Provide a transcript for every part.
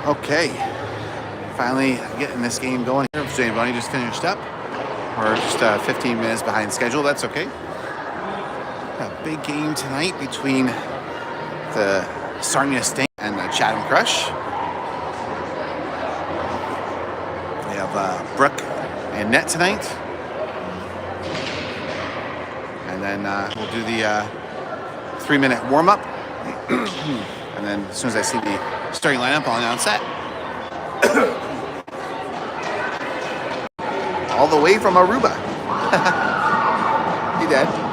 Okay, finally getting this game going here. Jane Bunny just finished up. We're just 15 minutes behind schedule. That's okay. A big game tonight between the Sarnia Sting and the Chatham Crush. We have Brooke and Net tonight. And then we'll do the 3-minute warm-up. And then as soon as I see the starting lineup, I'll announce that. All the way from Aruba. Hey, Dad.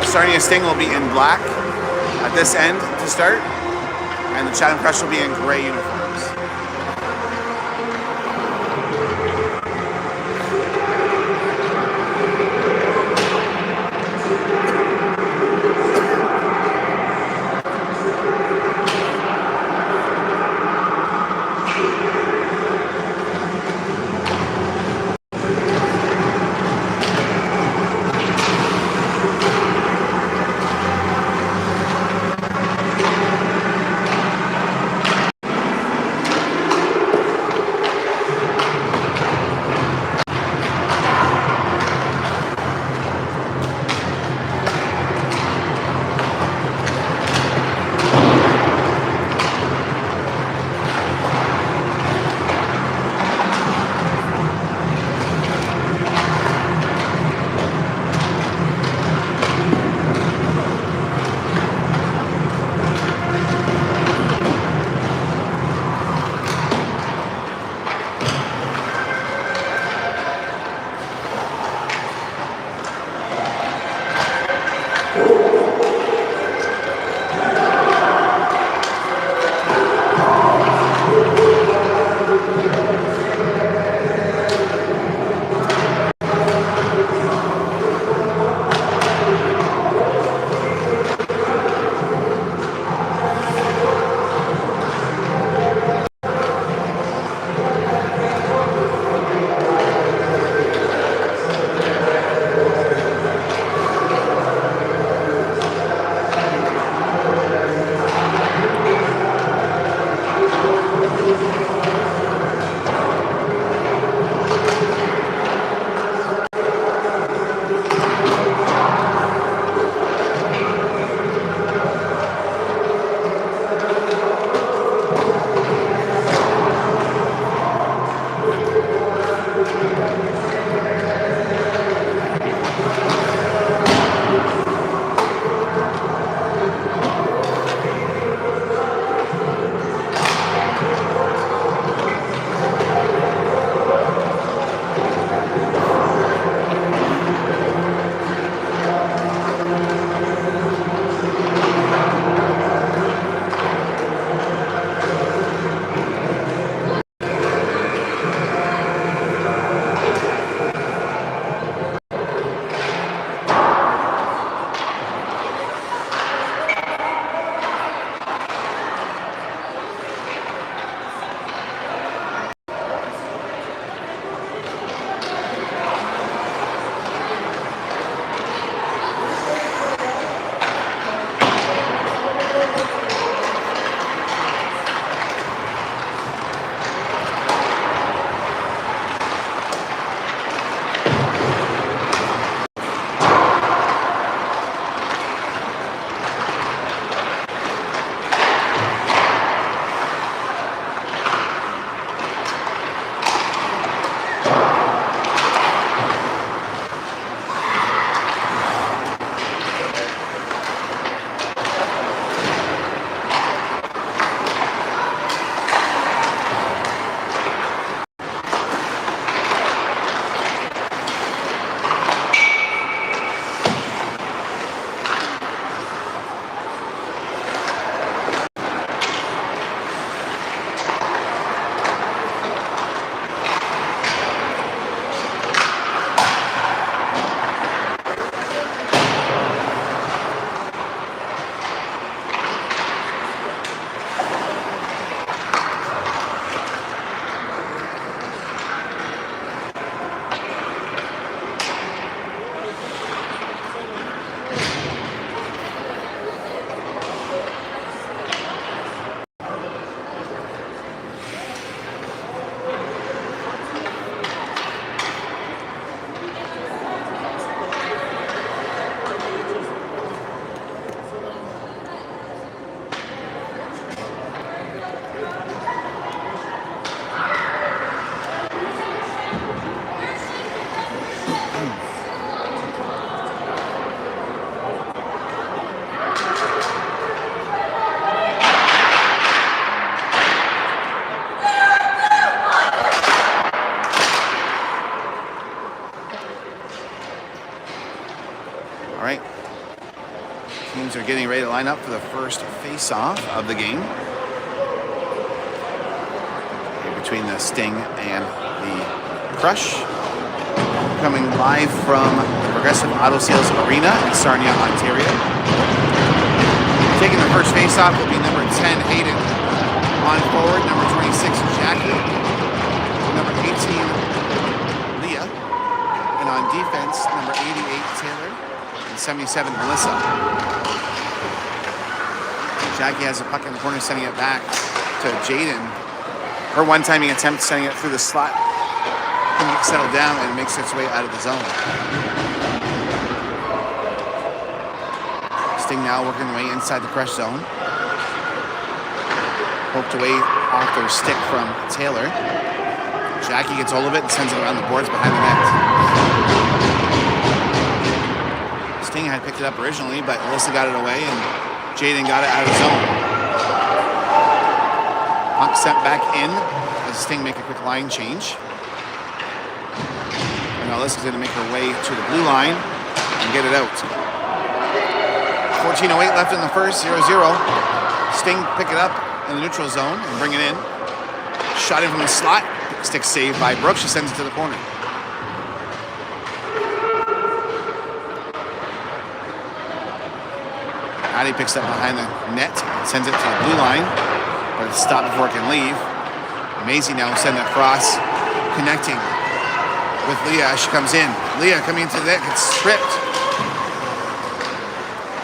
Sarnia Sting will be in black at this end to start, and the Chatham Crush will be in gray uniforms. teams are getting ready to line up for the first face-off of the game between the Sting and the Crush. Coming live from the Progressive Auto Sales Arena in Sarnia, Ontario. Taking the first face-off will be number 10, Hayden. On forward, number 26, Jackie. Number 18, Leah. And on defense, number 88, Taylor. And 77, Melissa. Jackie has a puck in the corner, sending it back to Jaden. Her one-timing attempt, sending it through the slot. Can get settled down and makes its way out of the zone. Sting now working their way inside the Crush zone. Poked away off their stick from Taylor. Jackie gets hold of it and sends it around the boards behind the net. Sting had picked it up originally, but Alyssa got it away and Jaden got it out of the zone. Puck sent back in as Sting make a quick line change. And Alyssa's going to make her way to the blue line and get it out. 14:08 left in the first, 0-0. Sting pick it up in the neutral zone and bring it in. Shot in from the slot. Stick saved by Brooke. She sends it to the corner. Addie picks up behind the net and sends it to the blue line, but it's stopped before it can leave. Maisie now sends it across, connecting with Leah as she comes in. Leah coming into the net, gets stripped.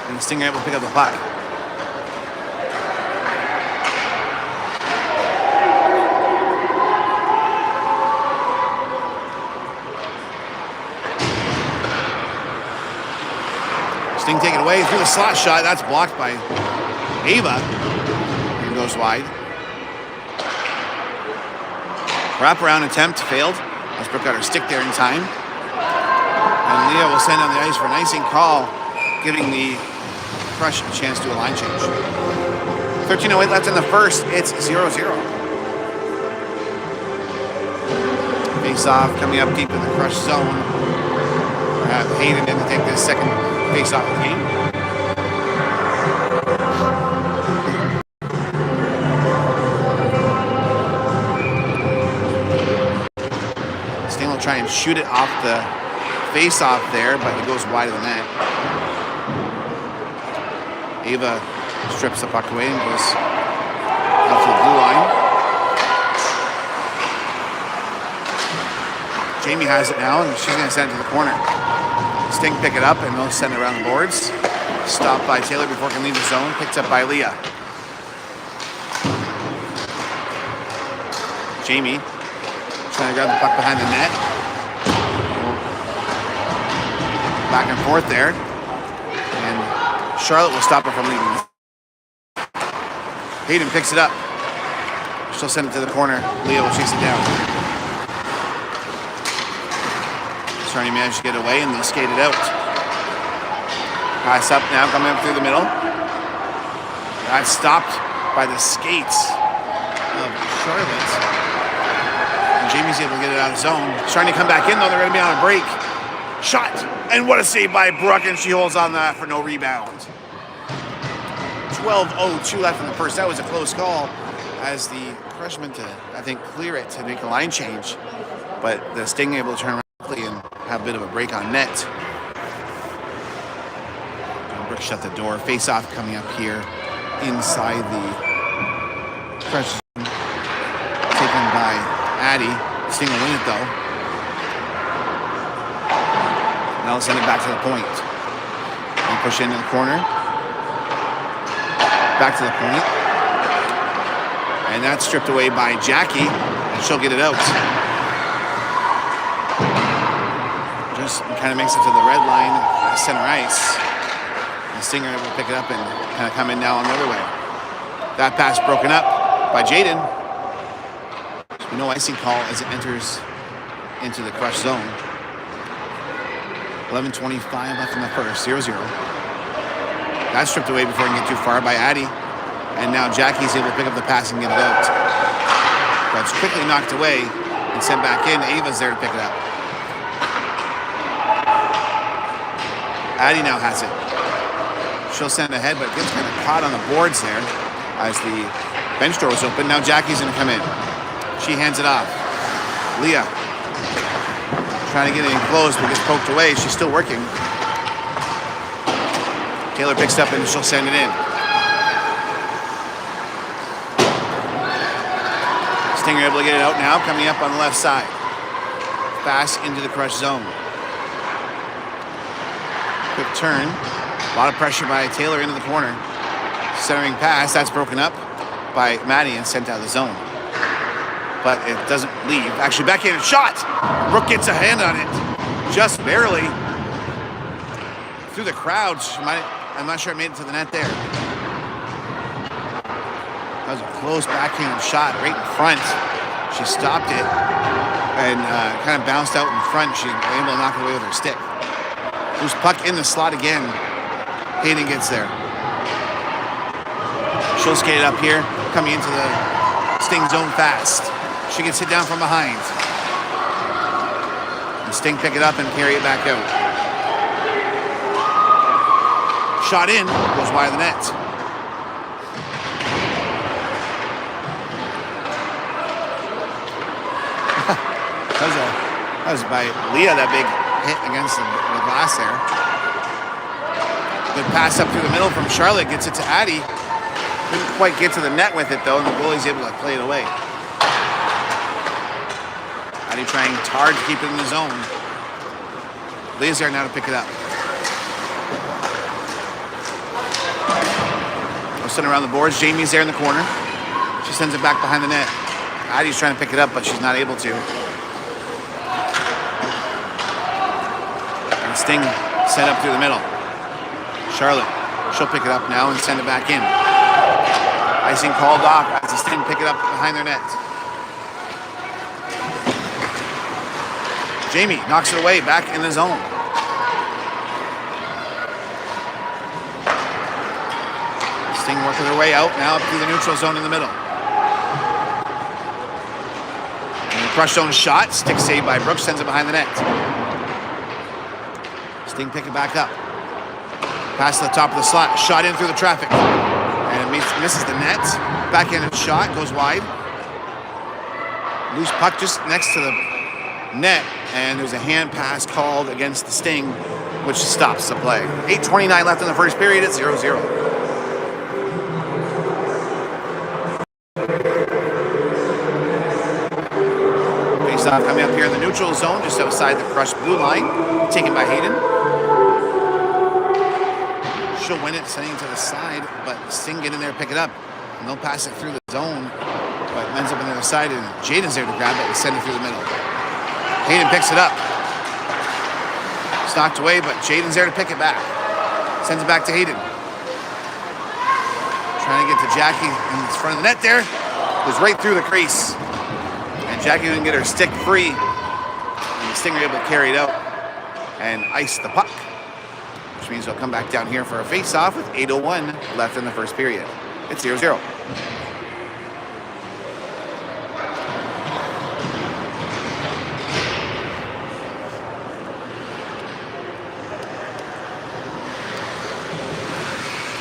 And Sting able to pick up the puck. Sting taken away through the slot shot. That's blocked by Ava. And goes wide. Wraparound attempt failed. As Brooke got her stick there in time. And Leah will send on the ice for an icing call, giving the Crush a chance to do a line change. 13:08 left in the first. It's 0-0. Face off coming up deep in the Crush zone. We have Hayden in to take this second face off of the game. Sting will try and shoot it off the face off there, but it goes wide of the net. Ava strips the puck away and goes out to the blue line. Jamie has it now, and she's going to send it to the corner. Sting pick it up, and they'll send it around the boards. Stopped by Taylor before it can leave the zone. Picked up by Leah. Jamie trying to grab the puck behind the net. Back and forth there. And Charlotte will stop her from leaving. Hayden picks it up. She'll send it to the corner. Leah will chase it down. Sarnia managed to get away and they'll skate it out. Pass up now, coming up through the middle. That's stopped by the skates of Charlotte. And Jamie's able to get it out of zone. Trying to come back in though, they're going to be on a break. Shot! And what a save by Brooke, and she holds on that for no rebound. 12:02 left in the first. That was a close call as the Crush meant to, I think, clear it to make a line change. But the Sting able to turn around quickly and have a bit of a break on net. And Brooke shut the door. Face off coming up here inside the Crush zone. Taken by Addie. Sting will win it though. Now they'll send it back to the point. And push into the corner. Back to the point. And that's stripped away by Jackie. And she'll get it out. Just kind of makes it to the red line, center ice. And Stinger able to pick it up and kind of come in now on the other way. That pass broken up by Jaden. No icing call as it enters into the Crush zone. 11:25 left in the first, 0-0. That's stripped away before it can get too far by Addie. And now Jackie's able to pick up the pass and get it out. But it's quickly knocked away and sent back in. Ava's there to pick it up. Addie now has it. She'll send ahead, but gets kind of caught on the boards there as the bench door was open. Now Jackie's going to come in. She hands it off. Leah trying to get it in close, but gets poked away. She's still working. Taylor picks it up and she'll send it in. Stinger able to get it out now, coming up on the left side. Fast into the Crush zone. Quick turn. A lot of pressure by Taylor into the corner. Centering pass, that's broken up by Maddie and sent out of the zone. But it doesn't leave. Actually, backhanded shot. Brooke gets a hand on it. Just barely. Through the crowd. I'm not sure it made it to the net there. That was a close backhanded shot right in front. She stopped it and kind of bounced out in front. She was able to knock it away with her stick. Loose puck in the slot again. Hayden gets there. She'll skate it up here, coming into the Sting zone fast. She can sit down from behind. And Sting pick it up and carry it back out. Shot in, goes wide of the net. that was by Leah, that big hit against the glass there. Good pass up through the middle from Charlotte, gets it to Addie. Couldn't quite get to the net with it though, and the goalie's able to play it away. Addie trying hard to keep it in the zone. Leah's there now to pick it up. Sitting around the boards. Jamie's there in the corner. She sends it back behind the net. Addie's trying to pick it up, but she's not able to. And Sting sent up through the middle. Charlotte, she'll pick it up now and send it back in. Icing called off as the Sting pick it up behind their net. Jamie knocks it away back in the zone. Sting working their way out now up through the neutral zone in the middle. And the Crush zone shot, stick saved by Brooks, sends it behind the net. Sting pick it back up. Pass to the top of the slot, shot in through the traffic. And it misses the net. Backhanded shot, goes wide. Loose puck just next to the net, and there's a hand pass called against the Sting, which stops the play. 8:29 left in the first period, it's 0-0. Face-off coming up here in the neutral zone, just outside the Crush blue line, taken by Hayden. She'll win it, sending it to the side, but Sting get in there, pick it up, and they'll pass it through the zone, but it ends up on the other side, and Jaden's there to grab it and send it through the middle. Hayden picks it up. It's knocked away, but Jaden's there to pick it back. Sends it back to Hayden. Trying to get to Jackie in front of the net there. Goes right through the crease. And Jackie didn't get her stick free. And the Stinger able to carry it out and ice the puck. Which means they'll come back down here for a face-off with 8:01 left in the first period. It's 0-0.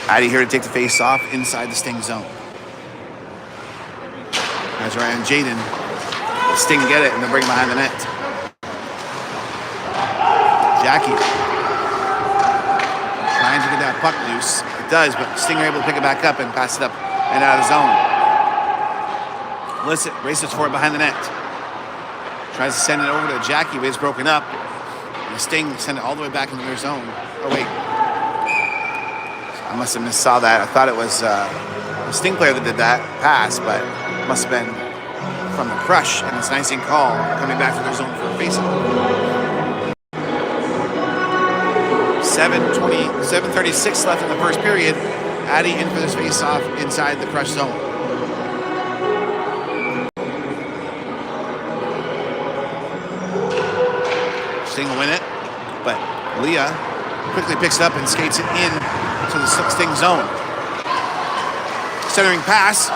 Addie here to take the face off inside the Sting zone. As Ryan Jaden, Sting get it and they'll bring it behind the net. Jackie trying to get that puck loose. It does, but Sting are able to pick it back up and pass it up and out of the zone. Lisset races for it behind the net. Tries to send it over to Jackie, but it's broken up. And the Sting send it all the way back into their zone. Oh wait. I must have saw that. I thought it was the Sting player that did that pass, but it must have been from the Crush, and it's an icing call coming back to their zone for a face-off. 7:36 left in the first period. Addie in for this face-off inside the Crush zone. Sting will win it, but Leah quickly picks it up and skates it in to the Sting zone. Centering pass,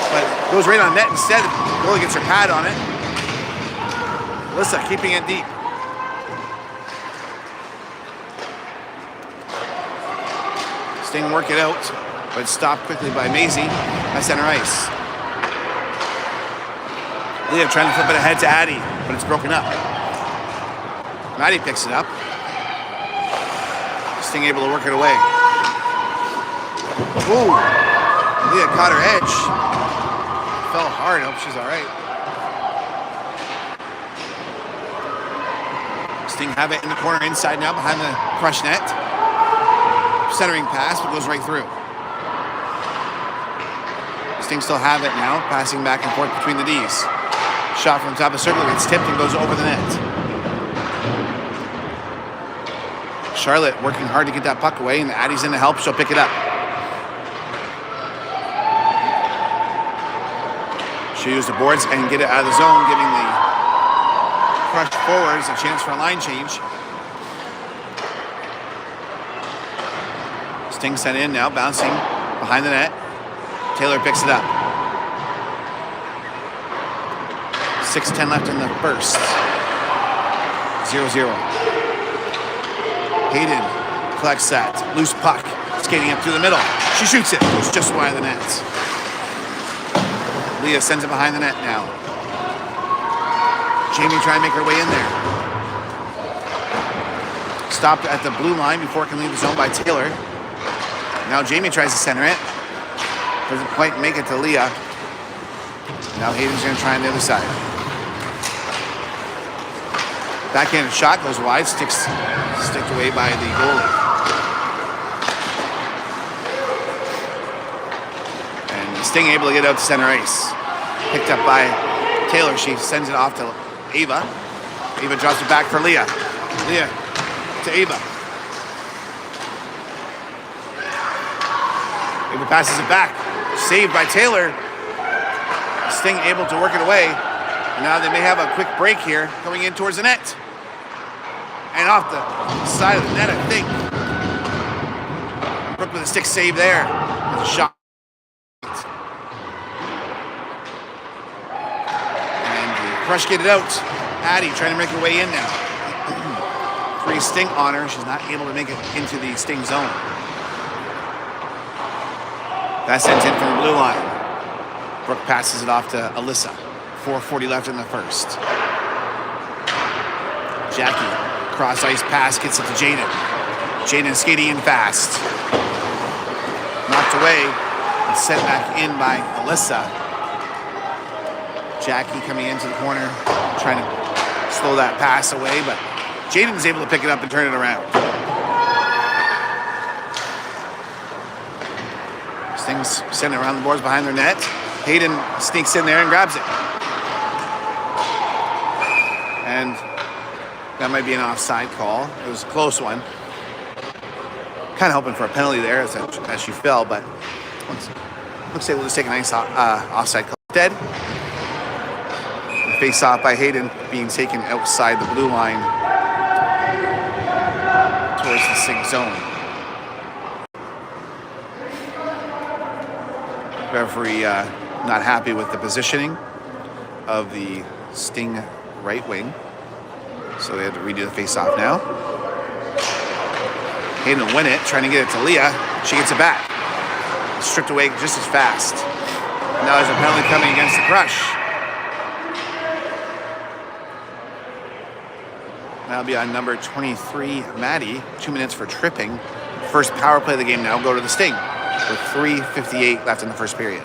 but goes right on net instead. Goalie gets her pad on it. Alyssa keeping it deep. Sting work it out, but stopped quickly by Maisie at center ice. Leah trying to flip it ahead to Addie, but it's broken up. Maddie picks it up. Sting able to work it away. Ooh, Leah caught her edge. Fell hard, I hope she's all right. Sting have it in the corner inside now behind the Crush net. Centering pass, but goes right through. Sting still have it now, passing back and forth between the Ds. Shot from top of the circle, gets tipped and goes over the net. Charlotte working hard to get that puck away, and the Addie's in to help, she'll pick it up. She'll use the boards and get it out of the zone, giving the Crush forwards a chance for a line change. Sting sent in now, bouncing behind the net. Taylor picks it up. 6:10 left in the first. 0-0. Hayden collects that. Loose puck. Skating up through the middle. She shoots it. Goes just wide of the net. Leah sends it behind the net now. Jamie trying to make her way in there. Stopped at the blue line before it can leave the zone by Taylor. Now Jamie tries to center it. Doesn't quite make it to Leah. Now Hayden's going to try on the other side. Backhanded shot goes wide, sticked away by the goalie. And Sting able to get out to center ice. Picked up by Taylor. She sends it off to Ava. Ava drops it back for Leah. Leah to Ava. Ava passes it back. Saved by Taylor. Sting able to work it away. And now they may have a quick break here going in towards the net. And off the side of the net, I think. Brooke with a stick save there. With a shot. And the Crush get it out. Addie trying to make her way in now. 3 Sting on her. She's not able to make it into the Sting zone. That sends in from the blue line. Brooke passes it off to Alyssa. 4:40 left in the first. Jackie, cross ice pass, gets it to Jaden. Jaden skating in fast. Knocked away and sent back in by Alyssa. Jackie coming into the corner, trying to slow that pass away, but Jaden's able to pick it up and turn it around. Sting's sending it around the boards behind their net. Hayden sneaks in there and grabs it. And that might be an offside call. It was a close one. Kind of hoping for a penalty there as she fell, but looks like we'll just take a nice offside call instead. Face off by Hayden being taken outside the blue line towards the Sting zone. Referee not happy with the positioning of the Sting right wing, so they had to redo the face-off now. Hayden will win it, trying to get it to Leah. She gets it back. Stripped away just as fast. And now there's a penalty coming against the Crush. That'll be on number 23, Maddie. 2 minutes for tripping. First power play of the game now will go to the Sting with 3:58 left in the first period.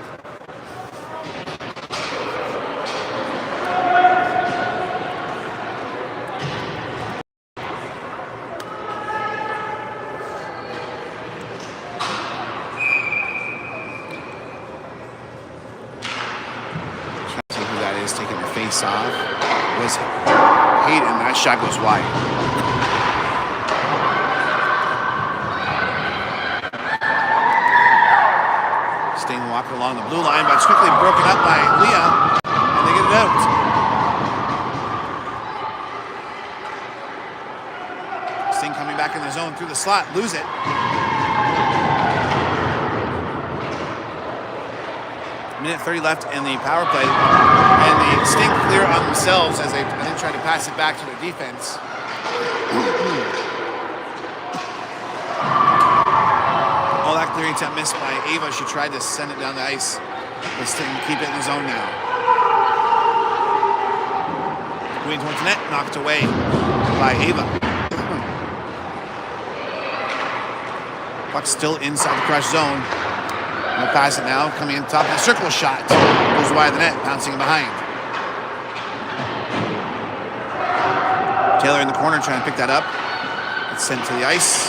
Taking the face off was Hayden. That shot goes wide. Sting walking along the blue line, but it's quickly broken up by Leah, and they get it out. Sting coming back in the zone through the slot, lose it. Minute 30 left in the power play, and the Sting clear on themselves as they try to pass it back to their defense. Oh, that Clearing attempt missed by Ava. She tried to send it down the ice. But Sting keep it in the zone now. Going towards the net, knocked away by Ava. Puck still inside the Crush zone. We'll pass it now, coming in top of the circle shot. Goes wide of the net, bouncing behind. Taylor in the corner trying to pick that up. It's sent to the ice.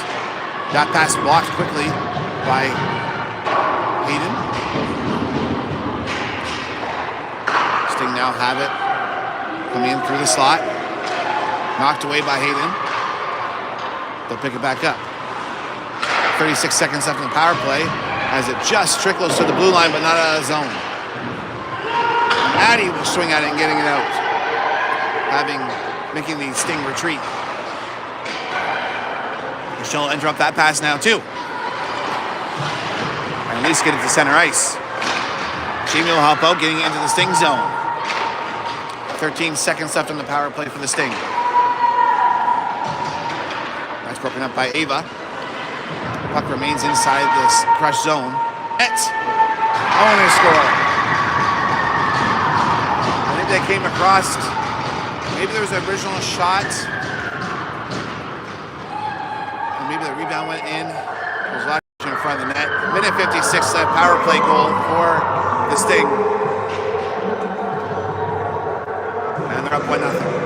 That pass blocked quickly by Hayden. Sting now have it. Coming in through the slot. Knocked away by Hayden. They'll pick it back up. 36 seconds left in the power play as it just trickles to the blue line, but not out of the zone. Maddie will swing at it and getting it out, making the Sting retreat. Michelle will interrupt that pass now too, and at least get it to center ice. Jamie will help out, getting it into the Sting zone. 13 seconds left on the power play for the Sting. That's broken up by Ava. Puck remains inside this Crush zone. Net. Oh, and they score. I think they came across. Maybe there was an original shot. And maybe the rebound went in. There was a lot in front of the net. Minute 56 power play goal for the Sting. And they're up 1-0.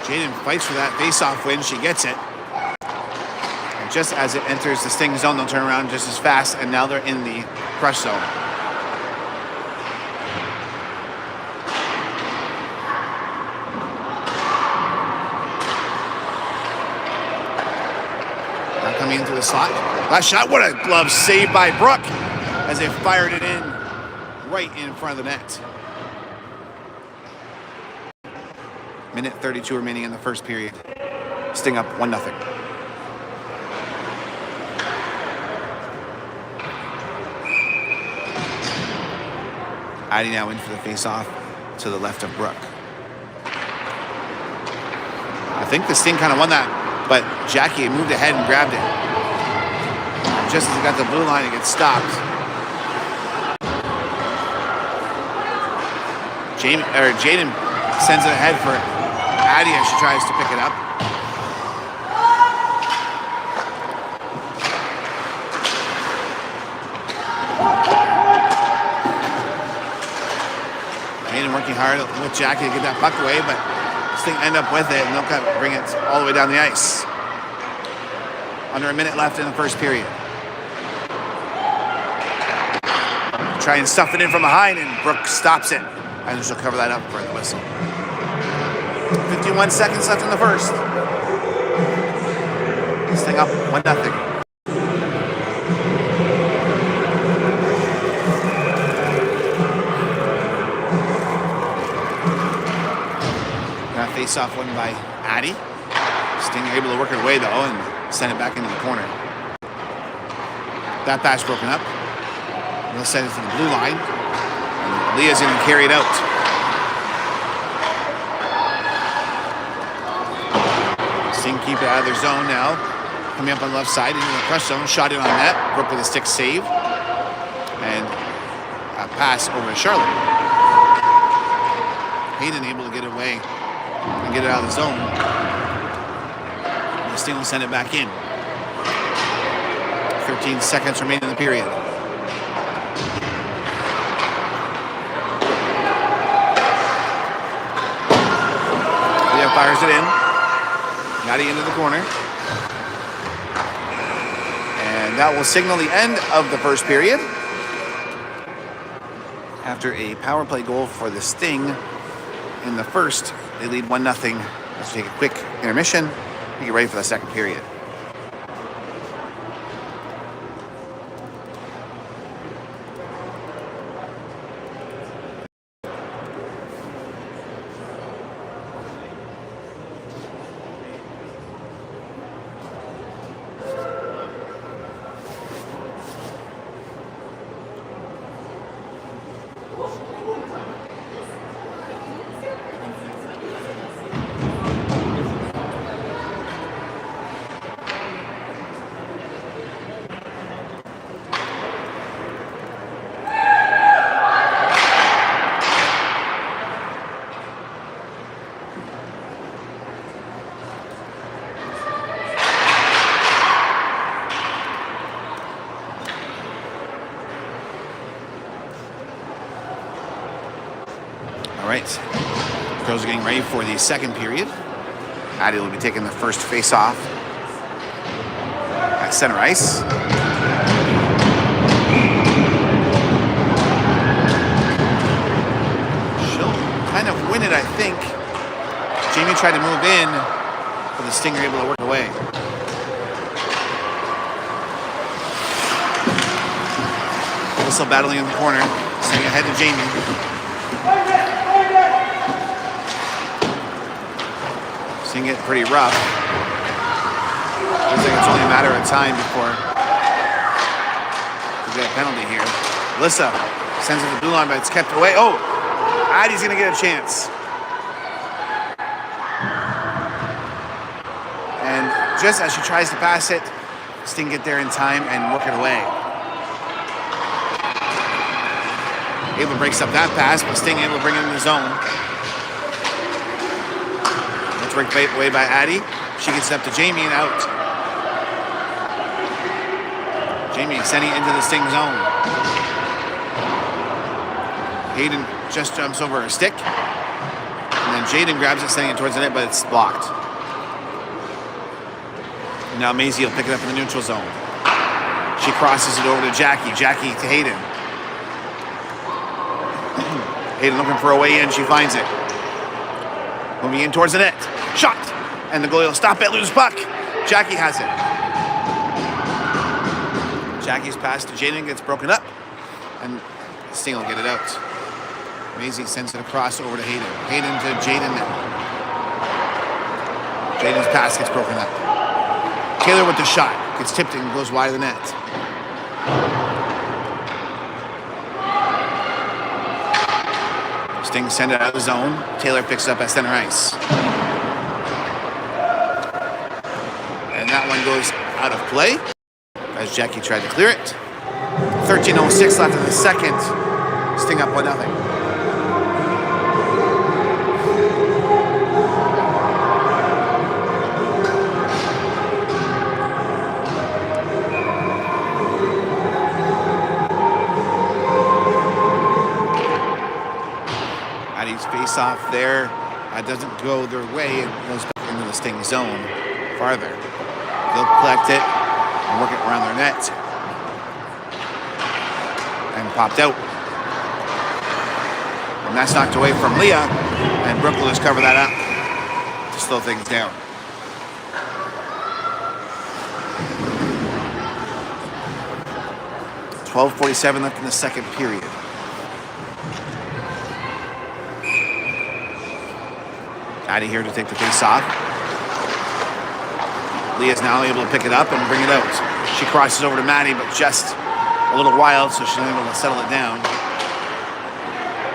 Jaden fights for that face-off win. She gets it. And just as it enters the Sting zone, they'll turn around just as fast, and now they're in the Crush zone. Now coming into the slot. Last shot. What a glove save by Brooke as they fired it in right in front of the net. Minute 32 remaining in the first period. Sting up 1-0. Addie now in for the face-off to the left of Brooke. I think the Sting kind of won that, but Jackie moved ahead and grabbed it. Just as it got the blue line, it gets stopped. Jaden sends it ahead for Addie as she tries to pick it up. Hayden working hard with Jackie to get that puck away, but Sting end up with it and they'll bring it all the way down the ice. Under a minute left in the first period. Try and stuff it in from behind, and Brooke stops it. And she'll cover that up for the whistle. 51 seconds left in the first. Sting up 1-0. That face-off won by Addie. Sting able to work it away though and send it back into the corner. That pass broken up. They'll send it to the blue line. And Leah's going to carry it out. Sting keep it out of their zone now. Coming up on the left side into the Crush zone. Shot it on net. Brooke with a stick save. And a pass over to Charlotte. Hayden able to get away and get it out of the zone. And Sting will send it back in. 13 seconds remaining in the period. Leah fires it in. Maddie into the corner. And that will signal the end of the first period. After a power play goal for the Sting in the first, they lead 1-0. Let's take a quick intermission and get ready for the second period. All right. Girls are getting ready for the second period. Addie will be taking the first face-off at center ice. She'll kind of win it, I think. Jamie tried to move in, but the Sting are able to work away. Still battling in the corner, sending ahead to Jamie. Seeing it pretty rough. Looks like it's only a matter of time before we get a penalty here. Alyssa sends it to the blue line, but it's kept away. Oh, Addie's gonna get a chance. And just as she tries to pass it, Sting get there in time and work it away. Able to breaks up that pass, but Sting able to bring it in the zone. That's worked away by Addie. She gets it up to Jamie and out. Jamie sending it into the Sting zone. Hayden just jumps over her stick. And then Jaden grabs it, sending it towards the net, but it's blocked. Now Maisie will pick it up in the neutral zone. She crosses it over to Jackie. Jackie to Hayden. Hayden looking for a way in. She finds it. Moving in towards the net. Shot! And the goalie will stop it, lose puck. Jackie has it. Jackie's pass to Jaden gets broken up. And Sting will get it out. Maisie sends it across over to Hayden. Hayden to Jaden now. Jaden's pass gets broken up. Taylor with the shot. Gets tipped and goes wide of the net. Sting send it out of the zone. Taylor picks it up at center ice. And that one goes out of play as Jackie tried to clear it. 13:06 left in the second. Sting up 1-0. Face-off there doesn't go their way. It goes back into the Sting zone farther. They'll collect it and work it around their net. And popped out. And that's knocked away from Leah. And Brooke will just cover that up to slow things down. .12:47 left in the second period. Addie here to take the face off. Leah's now able to pick it up and bring it out. She crosses over to Maddie, but just a little wild, so she's able to settle it down.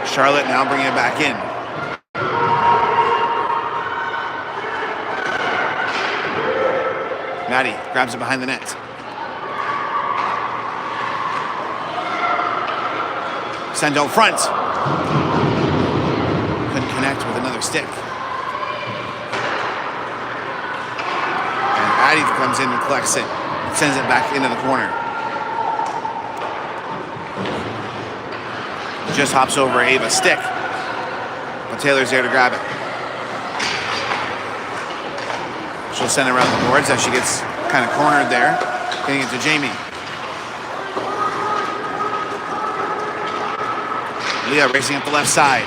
Charlotte now bringing it back in. Maddie grabs it behind the net. Send out front. Couldn't connect with another stick. Addie comes in and collects it, sends it back into the corner. Just hops over Ava's stick, but Taylor's there to grab it. She'll send it around the boards as she gets kind of cornered there, getting it to Jamie. Leah racing up the left side.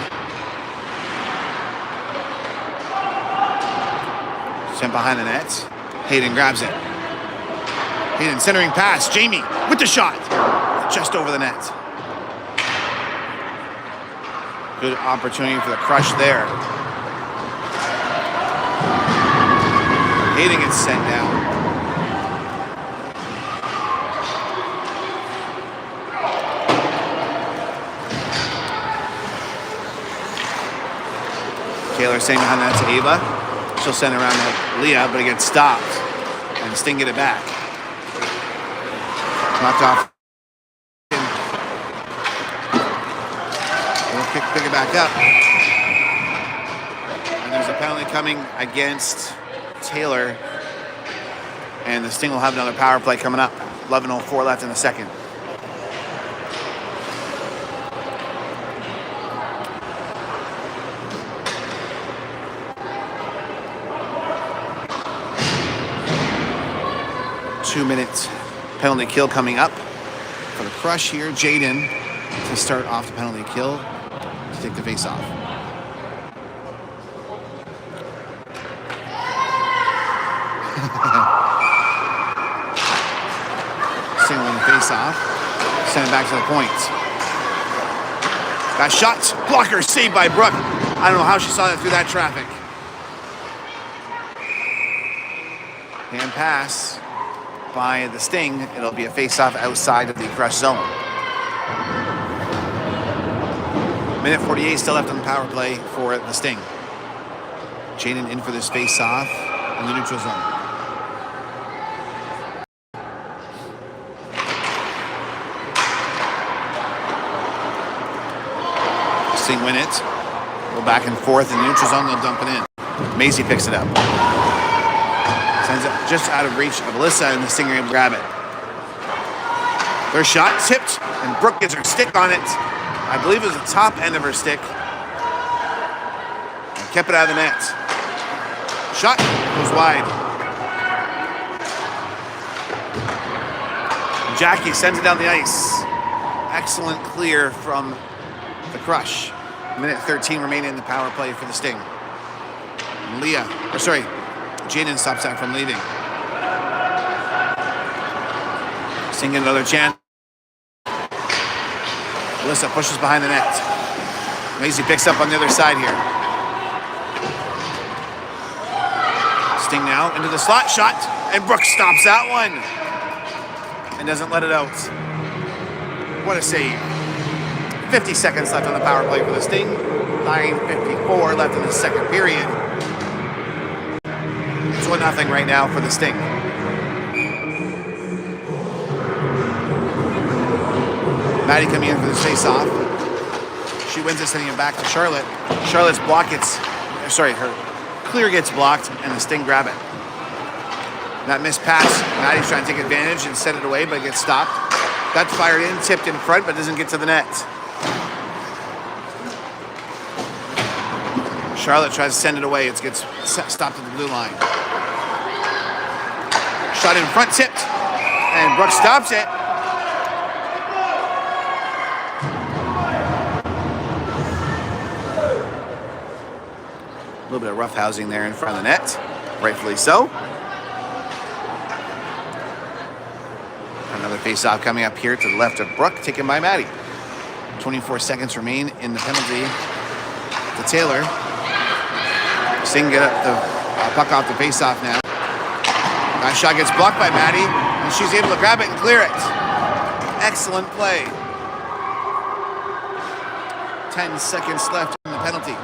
Sent behind the net. Hayden grabs it. Hayden centering pass. Jamie with the shot. Just over the net. Good opportunity for the Crush there. Hayden gets sent down. Taylor staying behind that to Ava. She'll send it around to Leah, but it gets stopped. And Sting get it back. Knocked off. We'll pick it back up. And there's a penalty coming against Taylor. And the Sting will have another power play coming up. 11:04 left in the second. 2-minute penalty kill coming up for the Crush here. Jaden to start off the penalty kill to take the face off. Singling the face off. Send it back to the point. Got shot. Blocker saved by Brooke. I don't know how she saw that through that traffic. Hand pass by the Sting. It'll be a face-off outside of the Crush zone. Minute 48 still left on the power play for the Sting. Jaden in for this face-off in the neutral zone. Sting win it. Go back and forth in the neutral zone. They'll dump it in. Maisie picks it up. Sends it just out of reach of Alyssa, and the Stinger able to grab it. Their shot tipped, and Brooke gets her stick on it. I believe it was the top end of her stick. And kept it out of the net. Shot goes wide. Jackie sends it down the ice. Excellent clear from the Crush. Minute 13 remaining in the power play for the Sting. Jaden stops that from leaving. Sting get another chance. Alyssa pushes behind the net. Maisie picks up on the other side here. Sting now into the slot shot, and Brooke stops that one and doesn't let it out. What a save. 50 seconds left on the power play for the Sting. 9:54 left in the second period. It's 1-0 right now for the Sting. Maddie coming in for the face-off. She wins it, sending it back to Charlotte. Charlotte's her clear gets blocked, and the Sting grab it. That missed pass, Maddie's trying to take advantage and set it away, but it gets stopped. That's fired in, tipped in front, but doesn't get to the net. Charlotte tries to send it away. It gets stopped at the blue line. Shot in front, tipped, and Brooke stops it. A little bit of roughhousing there in front of the net, rightfully so. Another face-off coming up here to the left of Brooke, taken by Maddie. 24 seconds remain in the penalty to Taylor. Sting get up the puck off the face-off now. That shot gets blocked by Maddie, and she's able to grab it and clear it. Excellent play. 10 seconds left in the penalty.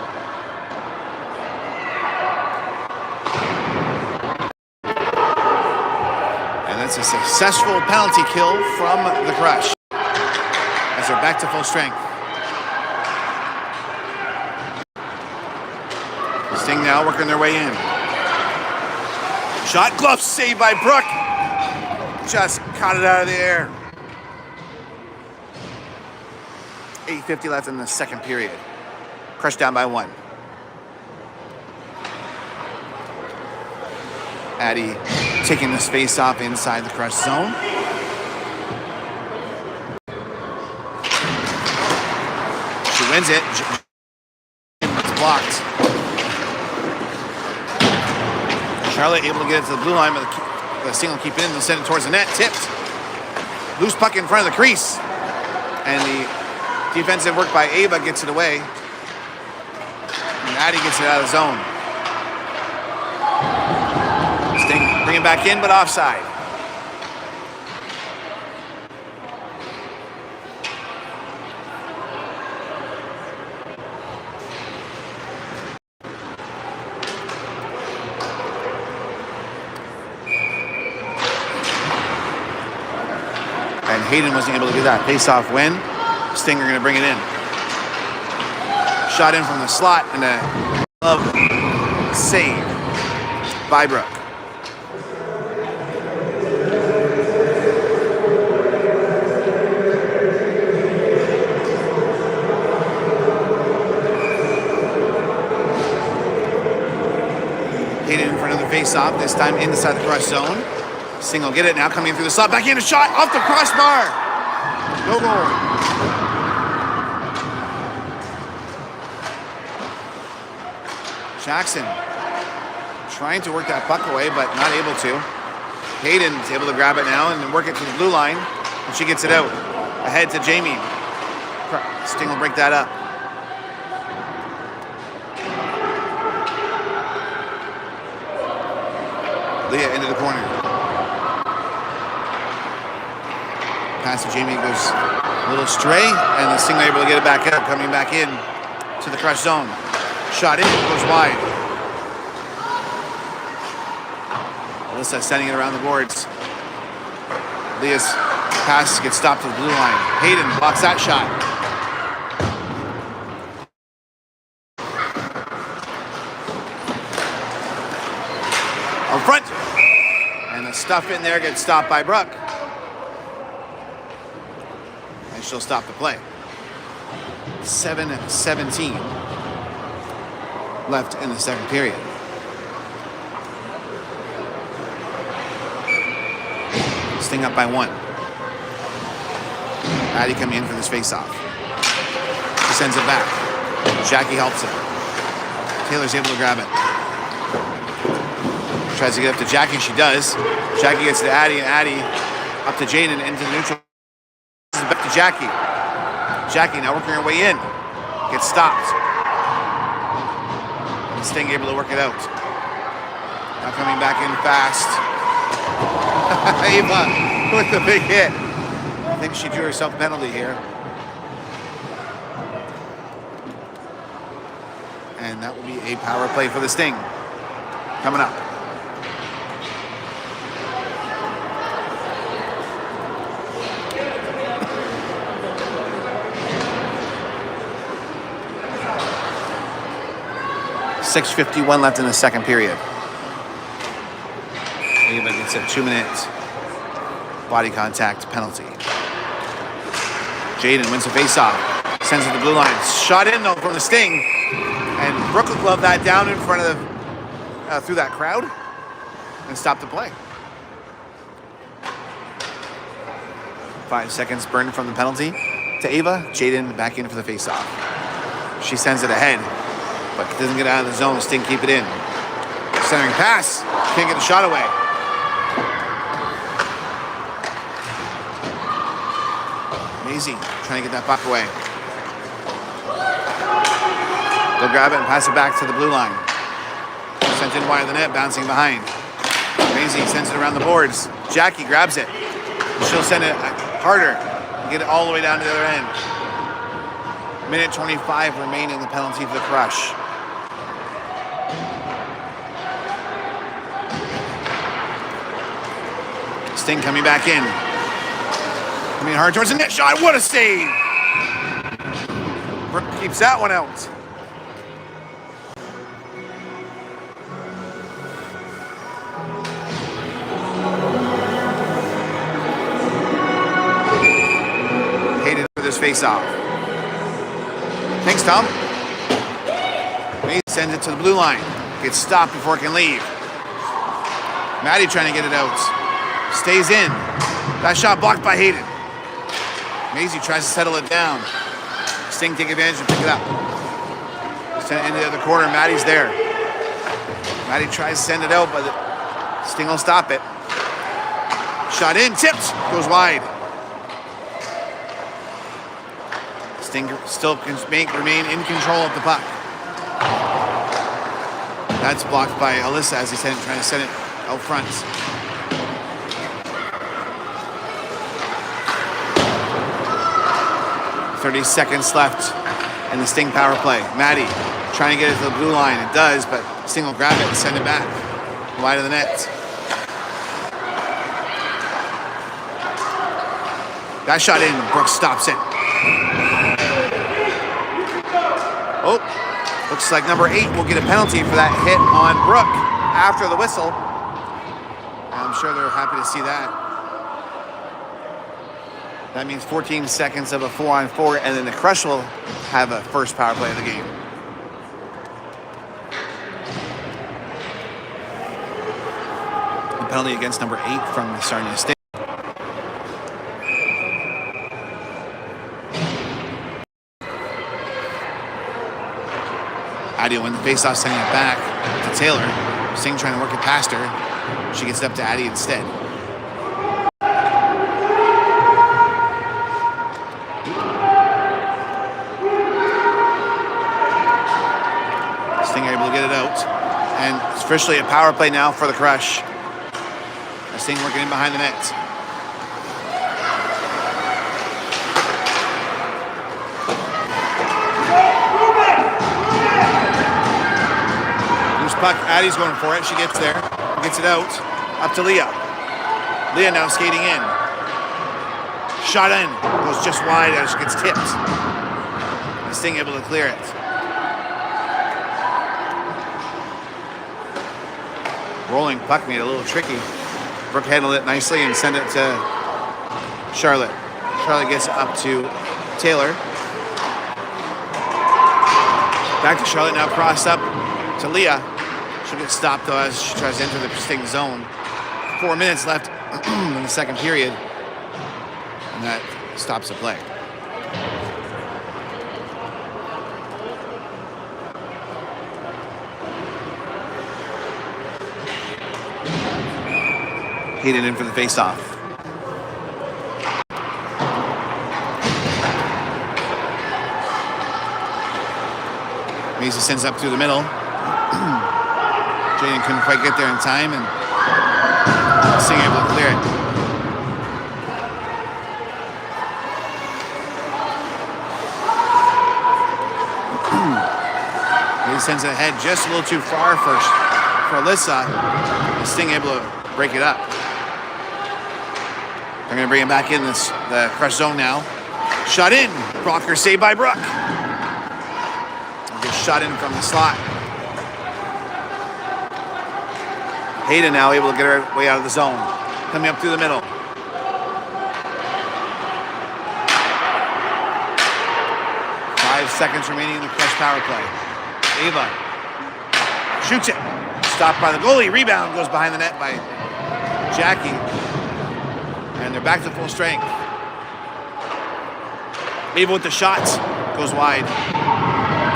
And that's a successful penalty kill from the Crush, as they're back to full strength. Sting now working their way in. Shot, glove saved by Brooke. Just caught it out of the air. 8:50 left in the second period. Crush down by 1. Addie taking this face off inside the Crush zone. She wins it. It's blocked. Charlotte able to get it to the blue line, but the Sting will keep it in. They'll send it towards the net. Tipped. Loose puck in front of the crease. And the defensive work by Ava gets it away. And Addie gets it out of the zone. Sting bring it back in, but offside. And Hayden wasn't able to do that. Face-off win. Stinger going to bring it in. Shot in from the slot, and a glove save by Brooke. Hayden in front of the face-off, this time inside the Crush zone. Sting will get it now, coming through the slot. Back in a shot off the crossbar. No goal. Jackson trying to work that puck away, but not able to. Hayden's able to grab it now and work it to the blue line, and she gets it out. Ahead to Jamie. Sting will break that up. Leah into the corner. Pass to Jamie goes a little stray, and the Sting able to get it back up, coming back in to the Crush zone. Shot in, goes wide. Alyssa sending it around the boards. Leah's pass gets stopped to the blue line. Hayden blocks that shot. Out front. And the stuff in there gets stopped by Brooke. And she'll stop the play. 7:17 left in the second period. Sting up by 1. Addie coming in for this face-off. She sends it back. Jackie helps it. Taylor's able to grab it. Tries to get up to Jackie. She does. Jackie gets to Addie, and Addie up to Jaden into the neutral. Back to Jackie. Jackie now working her way in. Gets stopped. And Sting able to work it out. Now coming back in fast. Ava with the big hit. I think she drew herself a penalty here. And that will be a power play for the Sting. Coming up. .6:51 left in the second period. Ava gets a 2-minute body contact penalty. Jaden wins the face-off. Sends it to the blue line. Shot in, though, from the Sting. And Brooke will glove that down in front of through that crowd and stop the play. 5 seconds burned from the penalty to Ava. Jaden back in for the face-off. She sends it ahead, but doesn't get out of the zone. Sting keep it in. Centering pass. Can't get the shot away. Maisie trying to get that puck away. They'll grab it and pass it back to the blue line. Sent in wide of the net, bouncing behind. Maisie sends it around the boards. Jackie grabs it. She'll send it harder. Get it all the way down to the other end. Minute 25 remaining in the penalty for the Crush. Sting coming back in. Coming hard towards the net shot. What a save! Brooke keeps that one out. Hayden for this face-off. Thanks, Tom. Mason sends it to the blue line. Gets stopped before it can leave. Maddie trying to get it out. Stays in. That shot blocked by Hayden. Maisie tries to settle it down. Sting take advantage and pick it up. Send it into the other corner. Maddie's there. Maddie tries to send it out, but Sting will stop it. Shot in, tipped, goes wide. Sting still can remain in control of the puck. That's blocked by Alyssa as he's trying to send it out front. .30 seconds left in the Sting power play. Maddie trying to get it to the blue line. It does, but Sting will grab it and send it back. Wide of the net. That shot in, Brooks stops it. Oh, looks like number 8 will get a penalty for that hit on Brooke after the whistle. I'm sure they're happy to see that. That means 14 seconds of a 4-on-4, and then the Crush will have a first power play of the game. The penalty against number 8 from the Sarnia Sting. Addie will win the faceoff, sending it back to Taylor. Sting trying to work it past her. She gets it up to Addie instead. Sting able to get it out. And it's officially a power play now for the Crush. Sting working in behind the net. Loose puck. Addie's going for it. She gets there. Gets it out. Up to Leah. Leah now skating in. Shot in. Goes just wide as she gets tipped. And Sting able to clear it. Rolling puck made it a little tricky. Brooke handled it nicely and sent it to Charlotte. Charlotte gets it up to Taylor. Back to Charlotte, now crossed up to Leah. She'll get stopped though as she tries to enter the Sting zone. 4 minutes left in the second period. And that stops the play. Hayden in for the faceoff. Mason sends up through the middle. Jaden couldn't quite get there in time, and Sting able to clear it. Mason sends it ahead just a little too far for Alyssa. Sting able to break it up. They're going to bring him back in the Crush zone now. Shot in. Brocker saved by Brooke. Just shot in from the slot. Hayden now able to get her way out of the zone. Coming up through the middle. Five seconds remaining in the Crush power play. Ava shoots it. Stopped by the goalie. Rebound goes behind the net by Jackie. And they're back to full strength. Ava with the shots. Goes wide.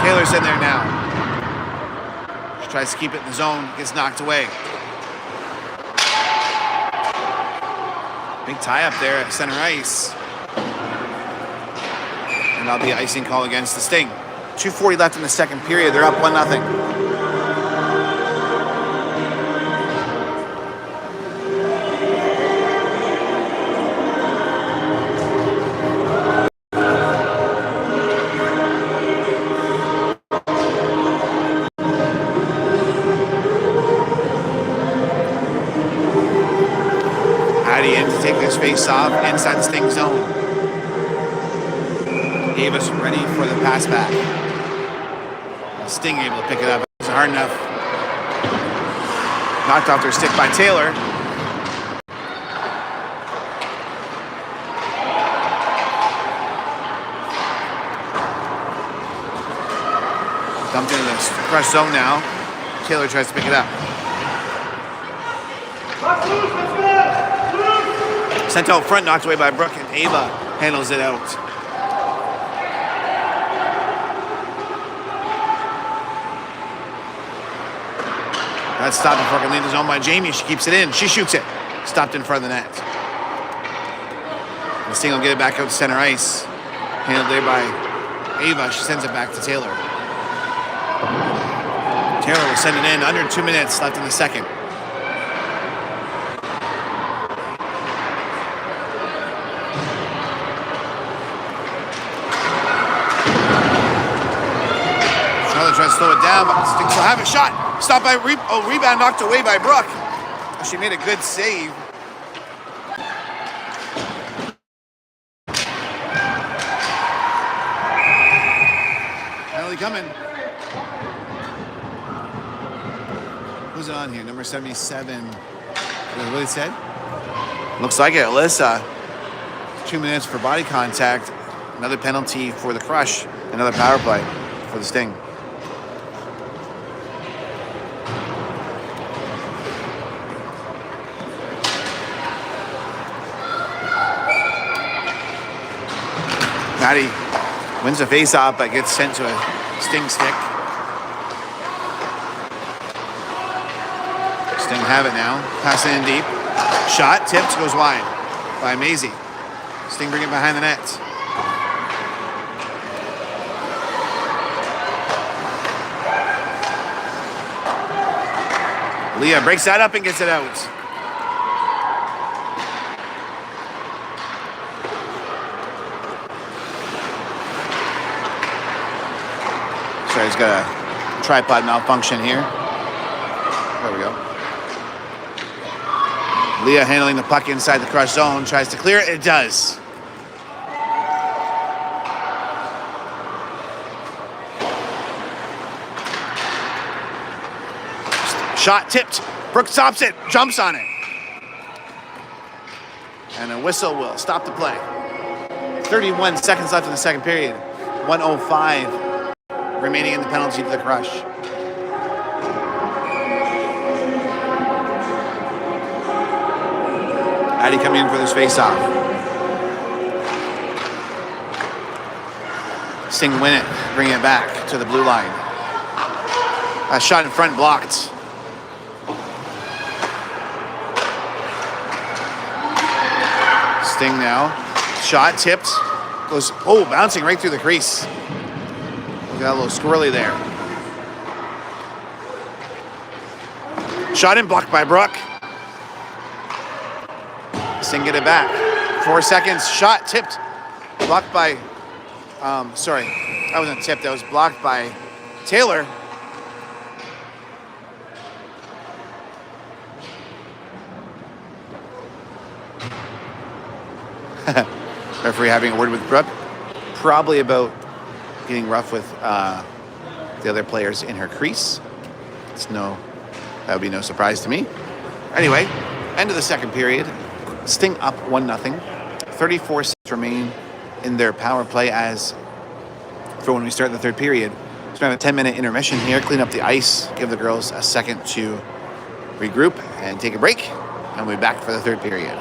Taylor's in there now. She tries to keep it in the zone. Gets knocked away. Big tie up there at center ice. And that'll be an icing call against the Sting. 2:40 left in the second period. They're up 1-0. Face off inside the Sting zone. Ava's ready for the pass back. Sting able to pick it up. It wasn't hard enough. Knocked off their stick by Taylor. Dumped into the Crush zone now. Taylor tries to pick it up. Sent out front, knocked away by Brooke, and Ava handles it out. That's stopped before it can leave the zone by Jamie. She keeps it in. She shoots it. Stopped in front of the net. The Sting will get it back out to center ice. Handled there by Ava. She sends it back to Taylor. Taylor will send it in. Under 2 minutes left in the second. Tries to slow it down, but Sting still have a shot. Stopped by rebound knocked away by Brooke. She made a good save. Penalty coming. Who's it on here? Number 77. What it said? Looks like it. Alyssa. 2 minutes for body contact. Another penalty for the Crush. Another power play for the Sting. Patty wins the face-off, but gets sent to a Sting stick. Sting have it now. Passing in deep. Shot, tipped, goes wide by Maisie. Sting bring it behind the net. Leah breaks that up and gets it out. Sorry, he's got a tripod malfunction here. There we go. Leah handling the puck inside the Crush zone, tries to clear it. It does. Shot tipped. Brooke stops it, jumps on it. And a whistle will stop the play. 31 seconds left in the second period. 1:05 remaining in the penalty to the Crush. Addie coming in for this face-off. Sting win it, bring it back to the blue line. A shot in front blocked. Sting now. Shot tipped. Goes, bouncing right through the crease. Got a little squirrely there. Shot in, blocked by Brooke. Sting get it back. 4 seconds. Shot tipped. Blocked by, sorry, that wasn't tipped. That was blocked by Taylor. Referee having a word with Brooke, probably about getting rough with the other players in her crease. That would be no surprise to me. Anyway, end of the second period. Sting up 1-0. 34 seconds remain in their power play as for when we start the third period. So we have a 10-minute intermission here, clean up the ice, give the girls a second to regroup and take a break, and we'll be back for the third period.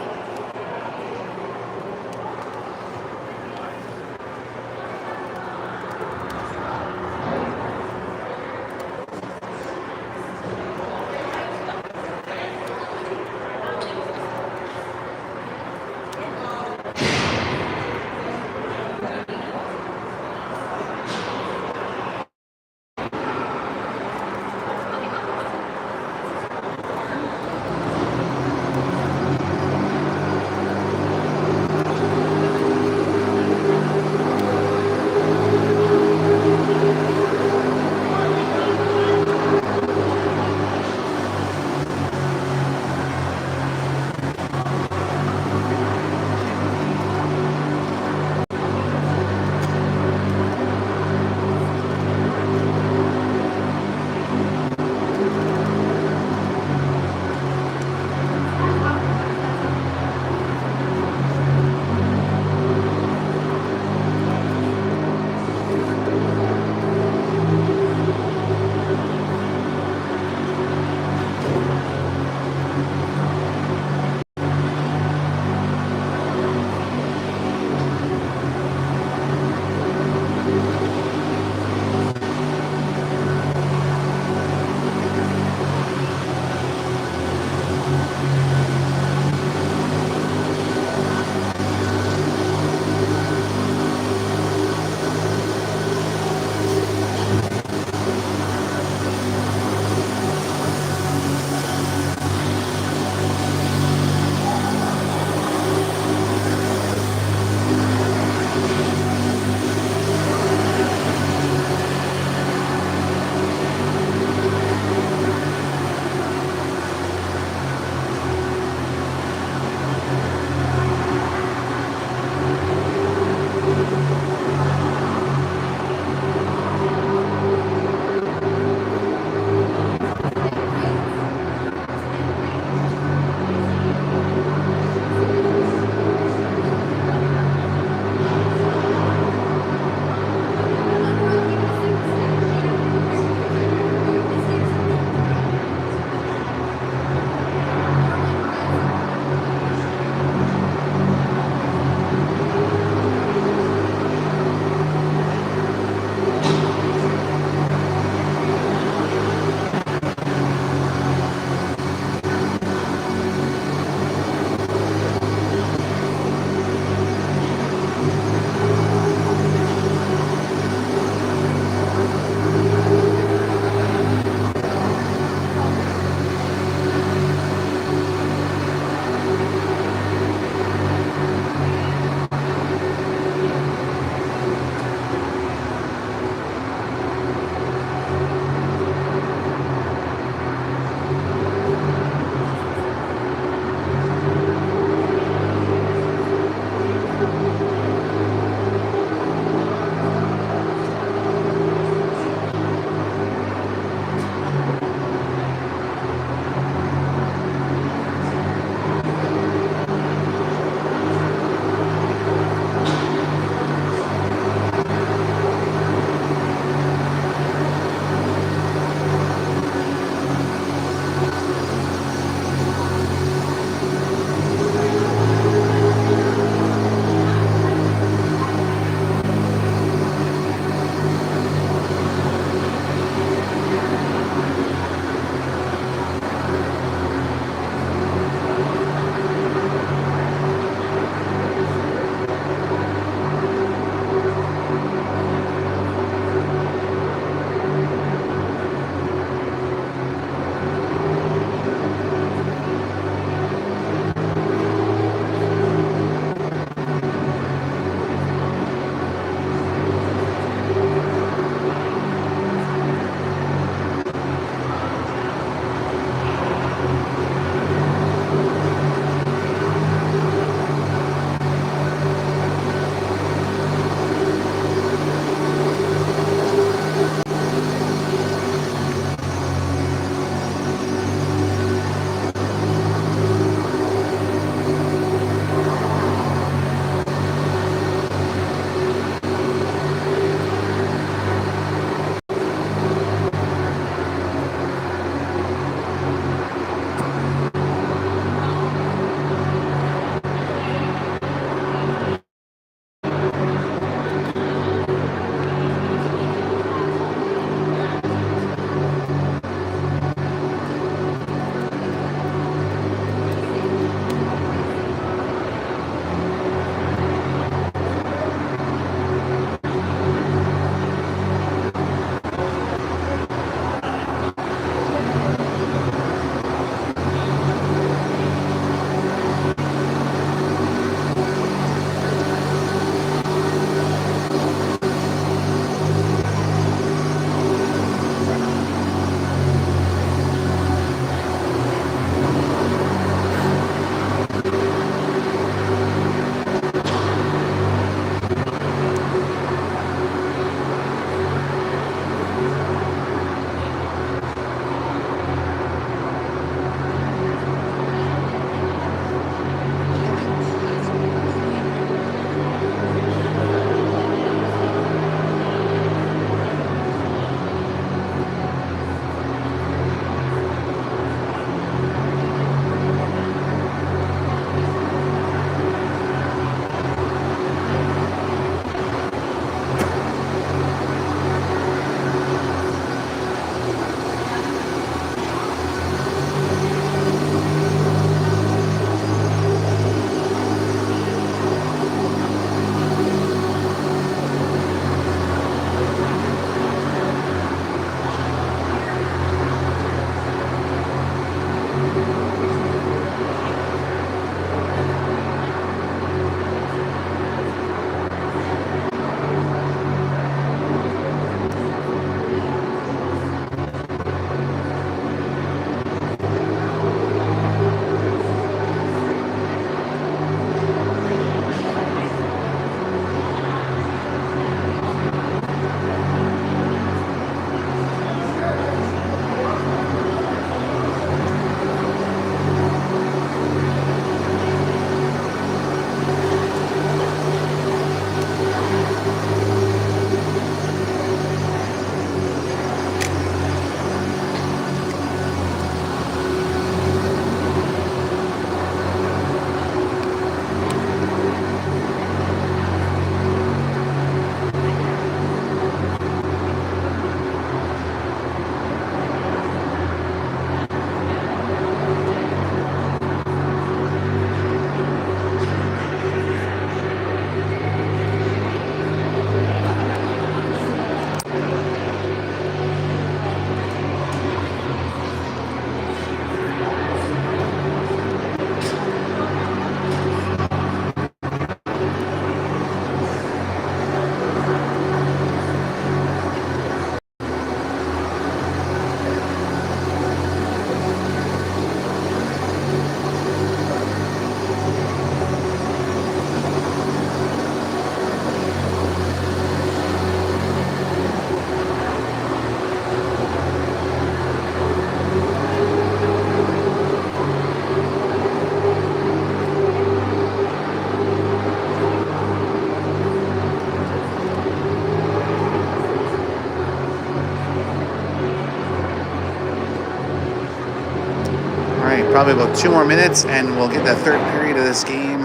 right, probably about 2 more minutes and we'll get the third period of this game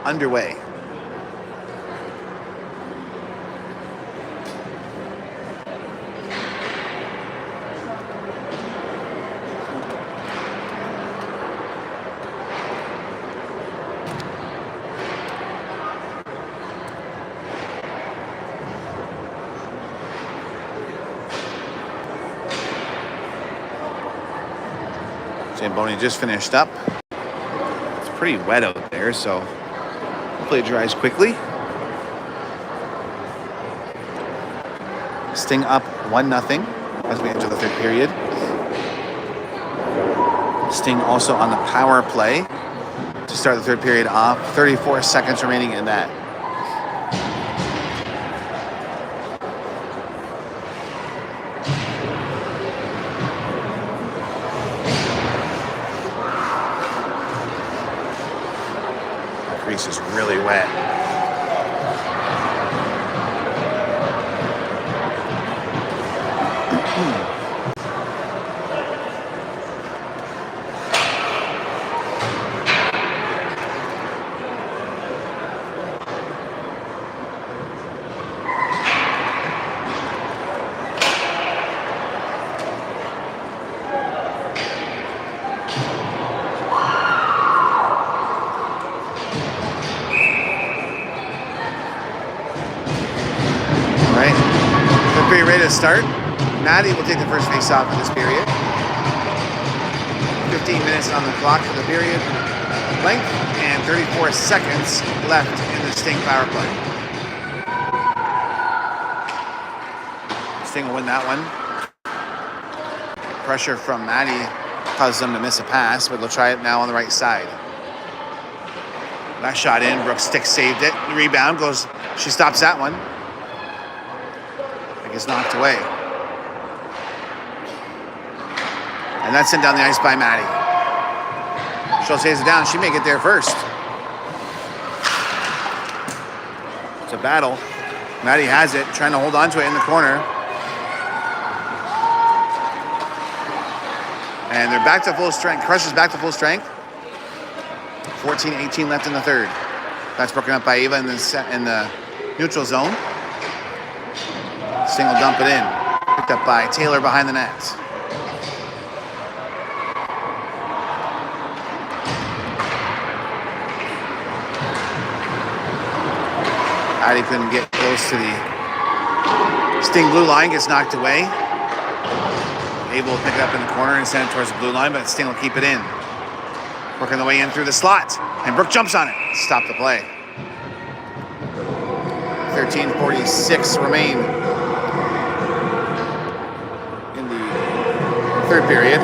underway. Zamboni just finished up. It's pretty wet out there, so hopefully it dries quickly. Sting up 1-0 as we enter the third period. Sting also on the power play to start the third period off. 34 seconds remaining in that. Crease is really wet. Ready to start. Maddie will take the first face off in this period. 15 minutes on the clock for the period length and 34 seconds left in the Sting power play. Sting will win that one. Pressure from Maddie causes them to miss a pass, but they'll try it now on the right side. That shot in. Brooks stick saved it. Rebound goes. She stops that one. Is knocked away. And that's sent down the ice by Maddie. She'll chase it down. She may get there first. It's a battle. Maddie has it, trying to hold on to it in the corner. And they're back to full strength. Crush is back to full strength. 14-18 left in the third. That's broken up by Ava in the neutral zone. Sting will dump it in. Picked up by Taylor behind the net. Addie couldn't get close to the Sting blue line, gets knocked away. Able to pick it up in the corner and send it towards the blue line, but Sting will keep it in. Working the way in through the slot, and Brooke jumps on it. Stop the play. 13:46 remain in the third period.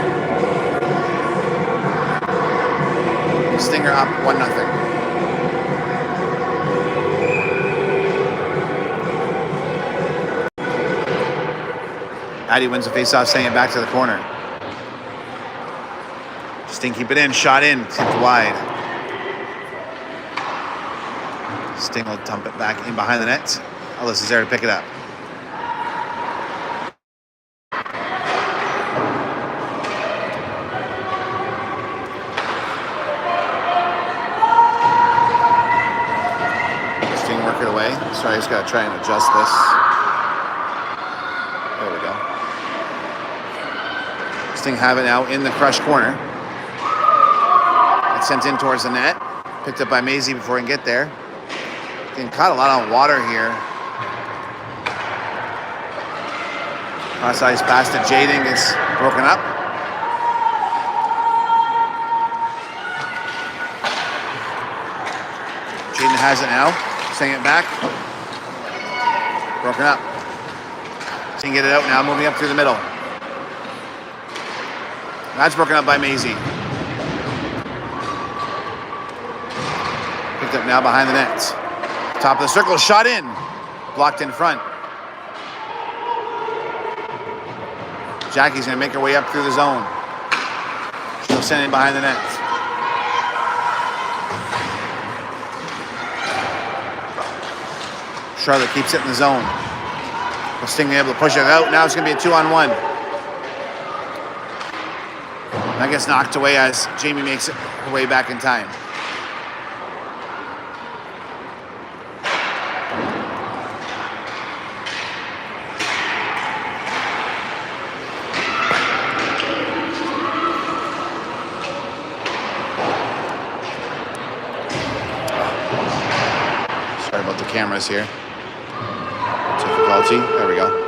Stinger up 1-0. Addie wins the faceoff, sending it back to the corner. Sting keep it in, shot in, tipped wide. Sting will dump it back in behind the net. Ellis is there to pick it up. Sting work it away. Sorry, I just got to try and adjust this. There we go. Sting have it now in the Crush corner. It's sent in towards the net. Picked up by Maisie before he can get there. Getting caught a lot on water here. Cross ice pass to Jaden gets broken up. Jaden has it now. Sending it back. Broken up. She can get it out now, moving up through the middle. That's broken up by Maisie. Picked up now behind the net. Top of the circle, shot in. Blocked in front. Jackie's going to make her way up through the zone. She'll send it behind the net. Charlotte keeps it in the zone. Sting able to push it out. Now it's going to be a 2-on-1. That gets knocked away as Jamie makes her way back in time. Sorry about the cameras here. Difficulty. There we go.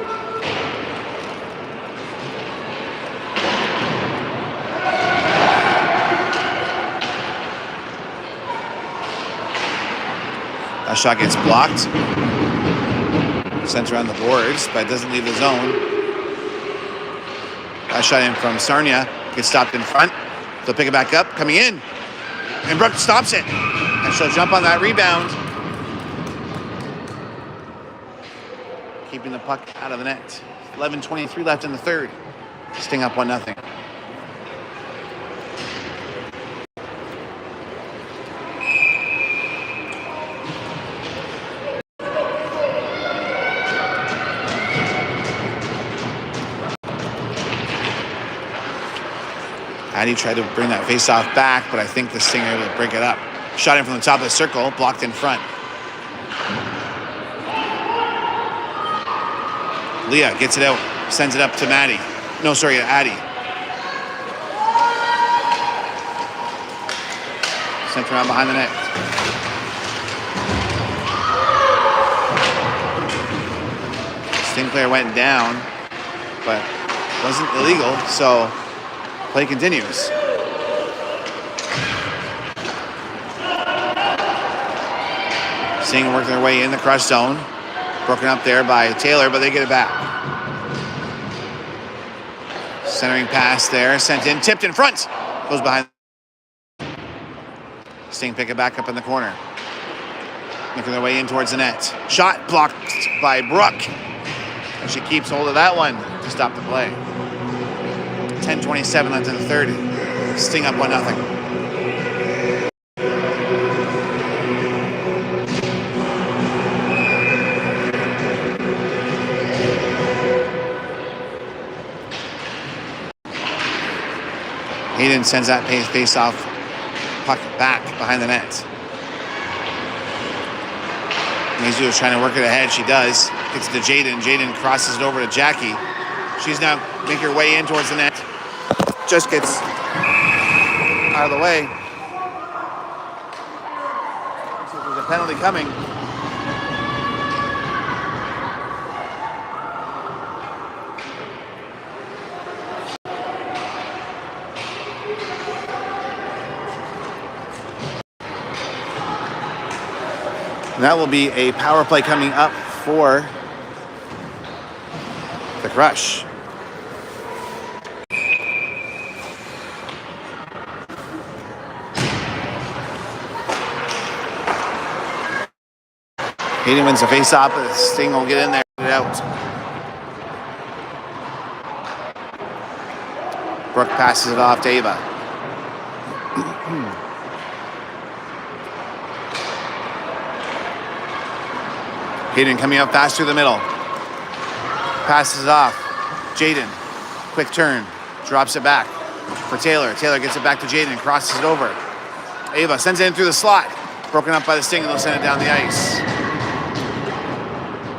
That shot gets blocked. Sent around the boards, but it doesn't leave the zone. That shot in from Sarnia gets stopped in front. They'll pick it back up, coming in. And Brooke stops it. And she'll jump on that rebound. Keeping the puck out of the net. 11:23 left in the third. Sting up 1-0. Addie tried to bring that face-off back, but I think the Sting are able to break it up. Shot in from the top of the circle, blocked in front. Leah gets it out, sends it up to Addie. Sent around behind the net. Sting player went down, but wasn't illegal, so play continues. Sting working their way in the crush zone. Broken up there by Taylor, but they get it back. Centering pass there, sent in, tipped in front. Goes behind. Sting pick it back up in the corner. Making their way in towards the net. Shot blocked by Brooke. And she keeps hold of that one to stop the play. 10:27 left in the third. Sting up 1-0. Hayden sends that face-off puck back behind the net. Mizu is trying to work it ahead. She does. Gets it to Jaden. Jaden crosses it over to Jackie. She's now making her way in towards the net. Just gets out of the way. So there's a penalty coming. And that will be a power play coming up for the Crush. Hayden wins the face-off, but Sting will get in there and get it out. Brooke passes it off to Ava. Hayden coming up fast through the middle. Passes it off. Jaden, quick turn, drops it back for Taylor. Taylor gets it back to Jaden, crosses it over. Ava sends it in through the slot. Broken up by the Sting, and they'll send it down the ice.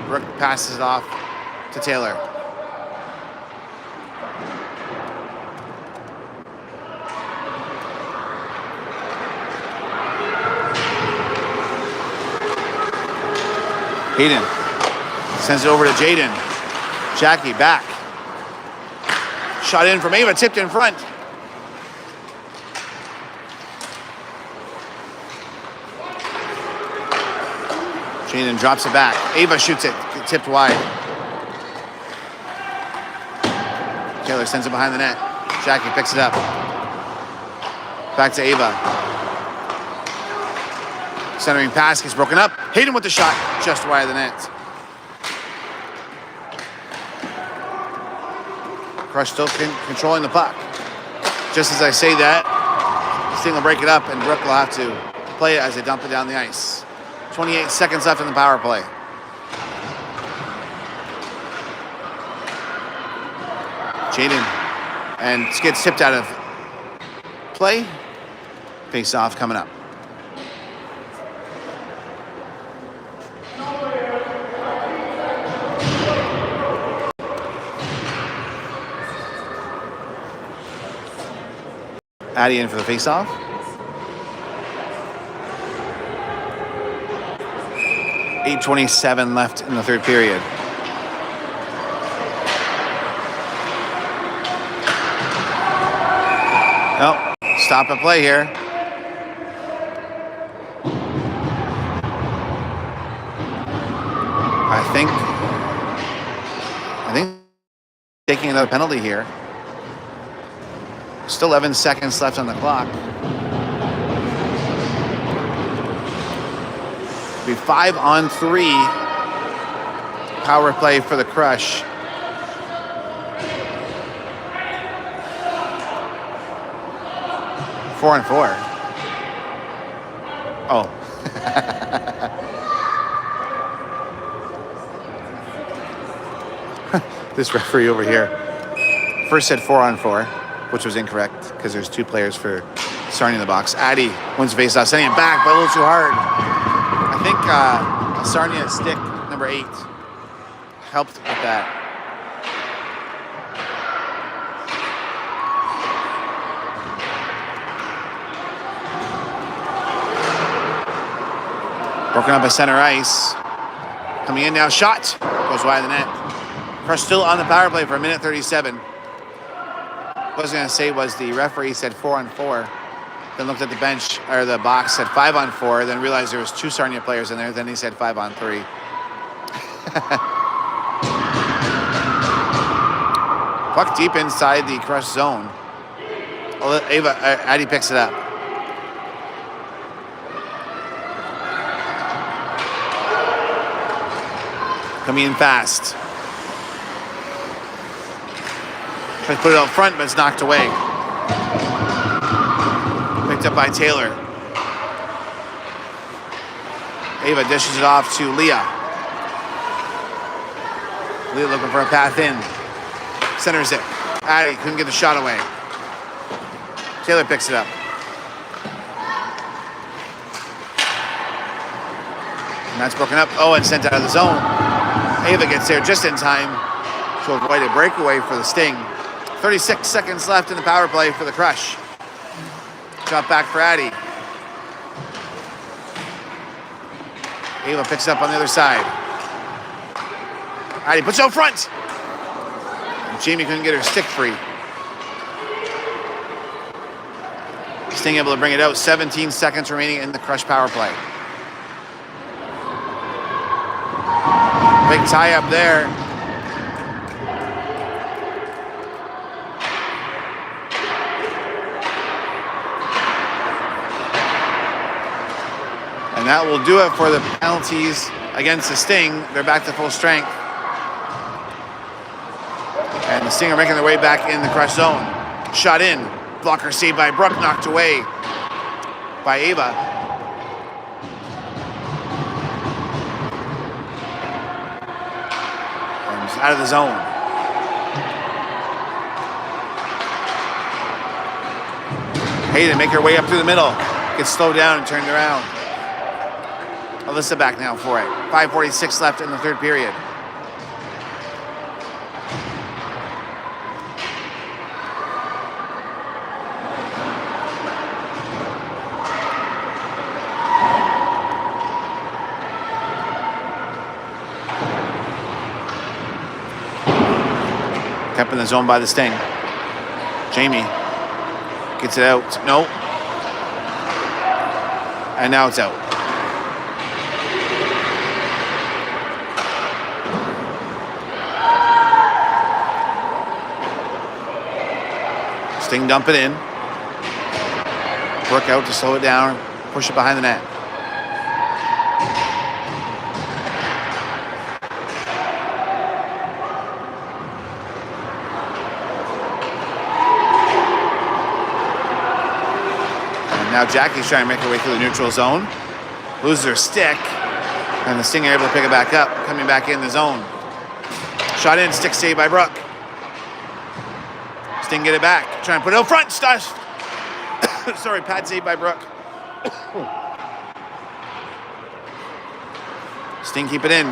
Brooke passes it off to Taylor. Hayden sends it over to Jaden. Jackie back. Shot in from Ava, tipped in front. Jaden drops it back. Ava shoots it, tipped wide. Taylor sends it behind the net. Jackie picks it up. Back to Ava. Centering pass gets broken up. Hayden with the shot, just wide of the net. Crush still controlling the puck. Just as I say that, Sting will break it up, and Brooke will have to play it as they dump it down the ice. 28 seconds left in the power play. Jaden, and gets tipped out of play. Face-off coming up. Addie in for the face-off. .8:27 left in the third period. Nope. Stop and play here. I think taking another penalty here. Still 11 seconds left on the clock. Be 5-on-3 power play for the Crush. Four on four. Oh. This referee over here first said 4-on-4, which was incorrect because there's two players for Sarnia in the box. Addy wins face-off, sending it back, but a little too hard. I think Sarnia Stick, number 8, helped with that. Broken up by center ice. Coming in now, shot. Goes wide of the net. Crush still on the power play for 1:37. What I was going to say was the referee said 4-on-4. Then looked at the bench, or the box, said 5-on-4. Then realized there was 2 Sarnia players in there. Then he said 5-on-3. Puck deep inside the Crush zone. Addy picks it up. Coming in fast. Tries to put it out front, but it's knocked away. Picked up by Taylor. Ava dishes it off to Leah. Leah looking for a path in. Centers it. Addy couldn't get the shot away. Taylor picks it up. And that's broken up. Oh, and sent out of the zone. Ava gets there just in time to avoid a breakaway for the Sting. 36 seconds left in the power play for the Crush. Shot back for Addy. Ava picks it up on the other side. Addy puts it out front. And Jamie couldn't get her stick free. Sting able to bring it out. 17 seconds remaining in the Crush power play. Big tie up there. And that will do it for the penalties against the Sting. They're back to full strength. And the Sting are making their way back in the Crush zone. Shot in. Blocker saved by Brooke, knocked away by Ava. Out of the zone. Hayden make her way up through the middle. Gets slowed down and turned around. Alyssa back now for it. 5:46 left in the third period. Kept in the zone by the Sting. Jamie gets it out. No. And now it's out. Sting dump it in. Brooke out to slow it down. Push it behind the net. Now Jackie's trying to make her way through the neutral zone. Loses her stick. And the Sting are able to pick it back up. Coming back in the zone. Shot in. Stick saved by Brooke. Sting get it back. Trying to put it out front. Stuff. Sorry, pad save by Brooke. Sting keep it in.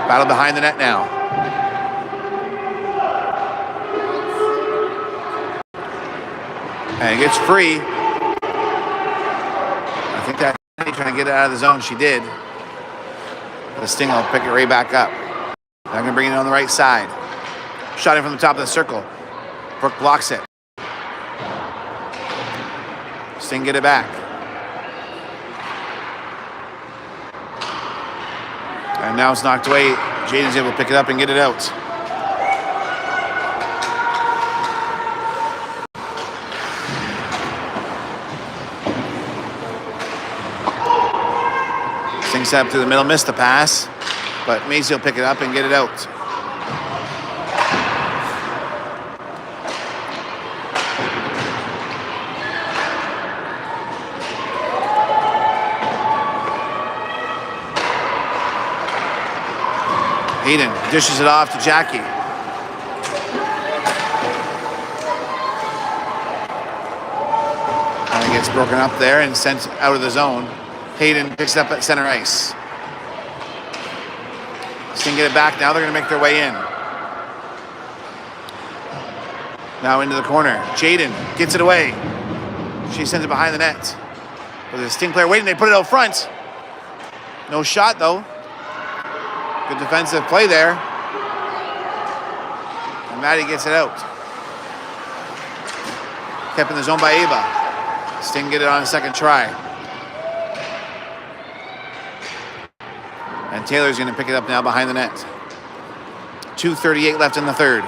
Battle behind the net now. And it gets free. I think that trying to get it out of the zone. She did. The Sting will pick it right back up. They're going to bring it on the right side. Shot in from the top of the circle. Brooke blocks it. Sting get it back. And now it's knocked away. Jaden's able to pick it up and get it out. Sting set up to the middle, missed the pass, but Maisie will pick it up and get it out. Hayden dishes it off to Jackie. And it gets broken up there and sent out of the zone. Hayden picks it up at center ice. Sting get it back. Now they're going to make their way in. Now into the corner. Jaden gets it away. She sends it behind the net. But there's a Sting player waiting. They put it out front. No shot, though. Good defensive play there. And Maddie gets it out. Kept in the zone by Ava. Sting get it on a second try. And Taylor's going to pick it up now behind the net. 2:38 left in the third.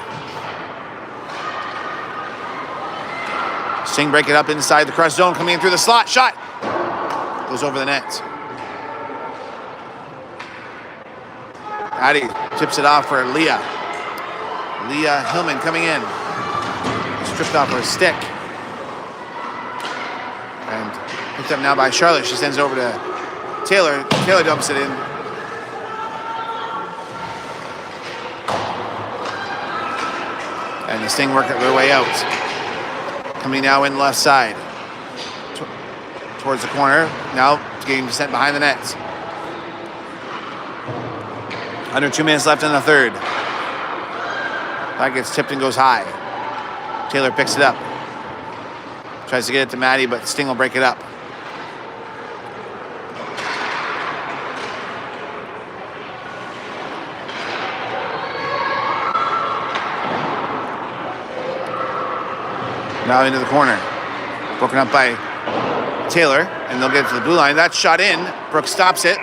Sting break it up inside the Crush zone, coming in through the slot. Shot! Goes over the net. Addie tips it off for Leah. Leah Hillman coming in. Stripped off her stick. And picked up now by Charlotte. She sends it over to Taylor. Taylor dumps it in. And the Sting work their way out. Coming now in left side. Towards the corner. Now getting sent behind the net. Under 2 minutes left in the third. That gets tipped and goes high. Taylor picks it up. Tries to get it to Maddie, but Sting will break it up. Now into the corner. Broken up by Taylor, and they'll get it to the blue line. That's shot in. Brooke stops it,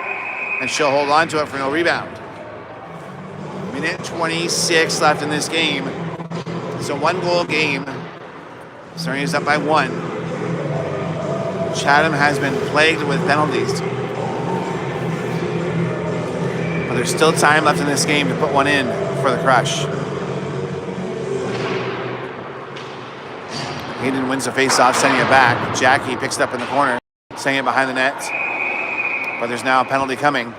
and she'll hold on to it for no rebound. Minute 26 left in this game. It's a 1-goal game. Sarnia's up by 1. Chatham has been plagued with penalties. But there's still time left in this game to put one in for the Crush. Hayden wins the face-off, sending it back. Jackie picks it up in the corner, sending it behind the net. But there's now a penalty coming.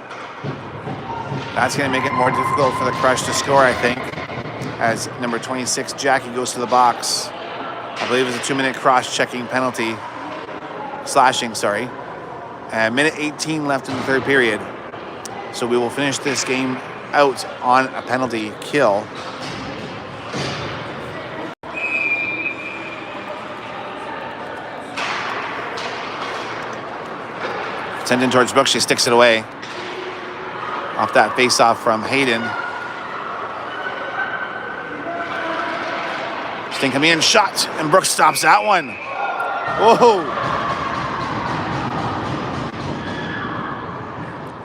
That's going to make it more difficult for the Crush to score, I think, as number 26, Jackie, goes to the box. I believe it's a 2-minute cross-checking penalty. Slashing, sorry. Minute 18 left in the third period. So we will finish this game out on a penalty kill. Sent in towards Brooke. She sticks it away. Off that face-off from Hayden. Sting coming in, shot, and Brooke stops that one. Whoa!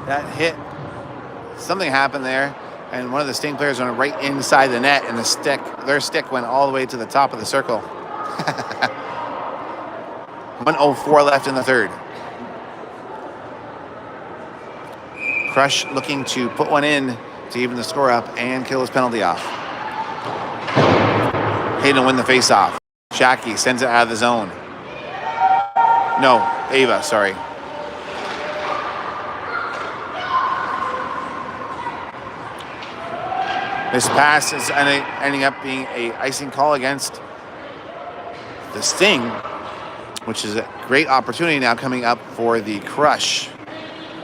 That hit. Something happened there, and one of the Sting players went right inside the net, and their stick went all the way to the top of the circle. 1:04 left in the third. Crush looking to put one in to even the score up and kill his penalty off. Hayden will win the face-off. Jackie sends it out of the zone. No, Ava, sorry. This pass is ending up being a icing call against the Sting, which is a great opportunity now coming up for the Crush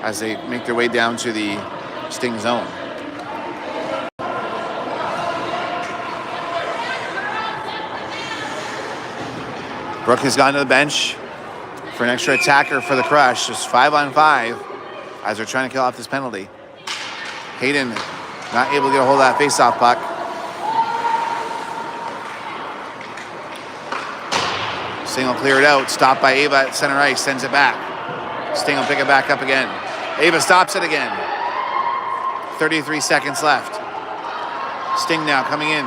as they make their way down to the Sting zone. Brooke has gone to the bench for an extra attacker for the Crush. Just 5-on-5 as they're trying to kill off this penalty. Hayden not able to get a hold of that face-off puck. Sting will clear it out. Stopped by Ava at center ice. Sends it back. Sting will pick it back up again. Ava stops it again. 33 seconds left. Sting now coming in.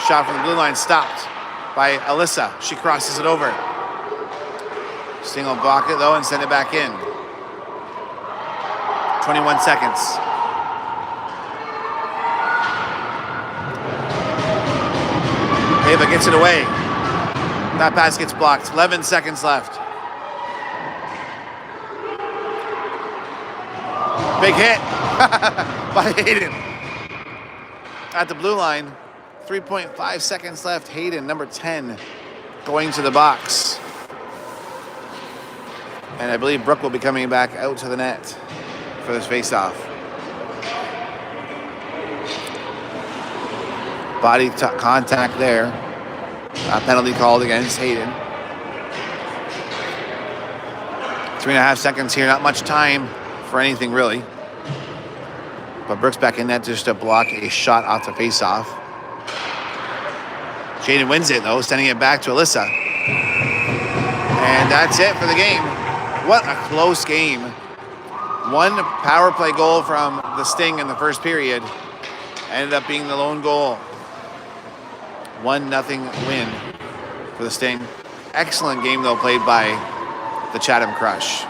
Shot from the blue line. Stopped by Alyssa. She crosses it over. Sting will block it though and send it back in. 21 seconds. Ava gets it away. That pass gets blocked. 11 seconds left. Big hit by Hayden. At the blue line. 3.5 seconds left. Hayden, number 10, going to the box. And I believe Brooke will be coming back out to the net for this face-off. Body contact there. Penalty called against Hayden. 3.5 seconds here. Not much time for anything really. But Brooke's back in net just to block a shot off the face-off. Jaden wins it though, sending it back to Alyssa. And that's it for the game. What a close game. One power play goal from the Sting in the first period ended up being the lone goal. 1-0 win for the Sting. Excellent game though played by the Chatham Crush.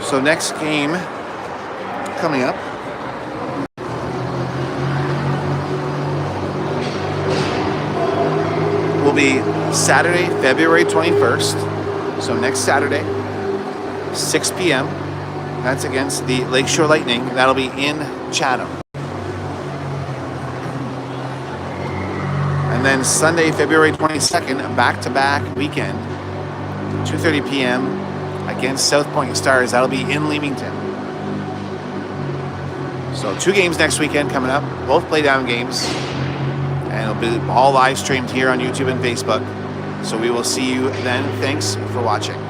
So next game coming up will be Saturday, February 21st. So next Saturday, 6 p.m. That's against the Lakeshore Lightning. That'll be in Chatham. And then Sunday, February 22nd, back-to-back weekend, 2:30 p.m. against South Point Stars. That'll be in Leamington. So 2 games next weekend coming up, both play-down games. And it'll be all live streamed here on YouTube and Facebook. So we will see you then. Thanks for watching.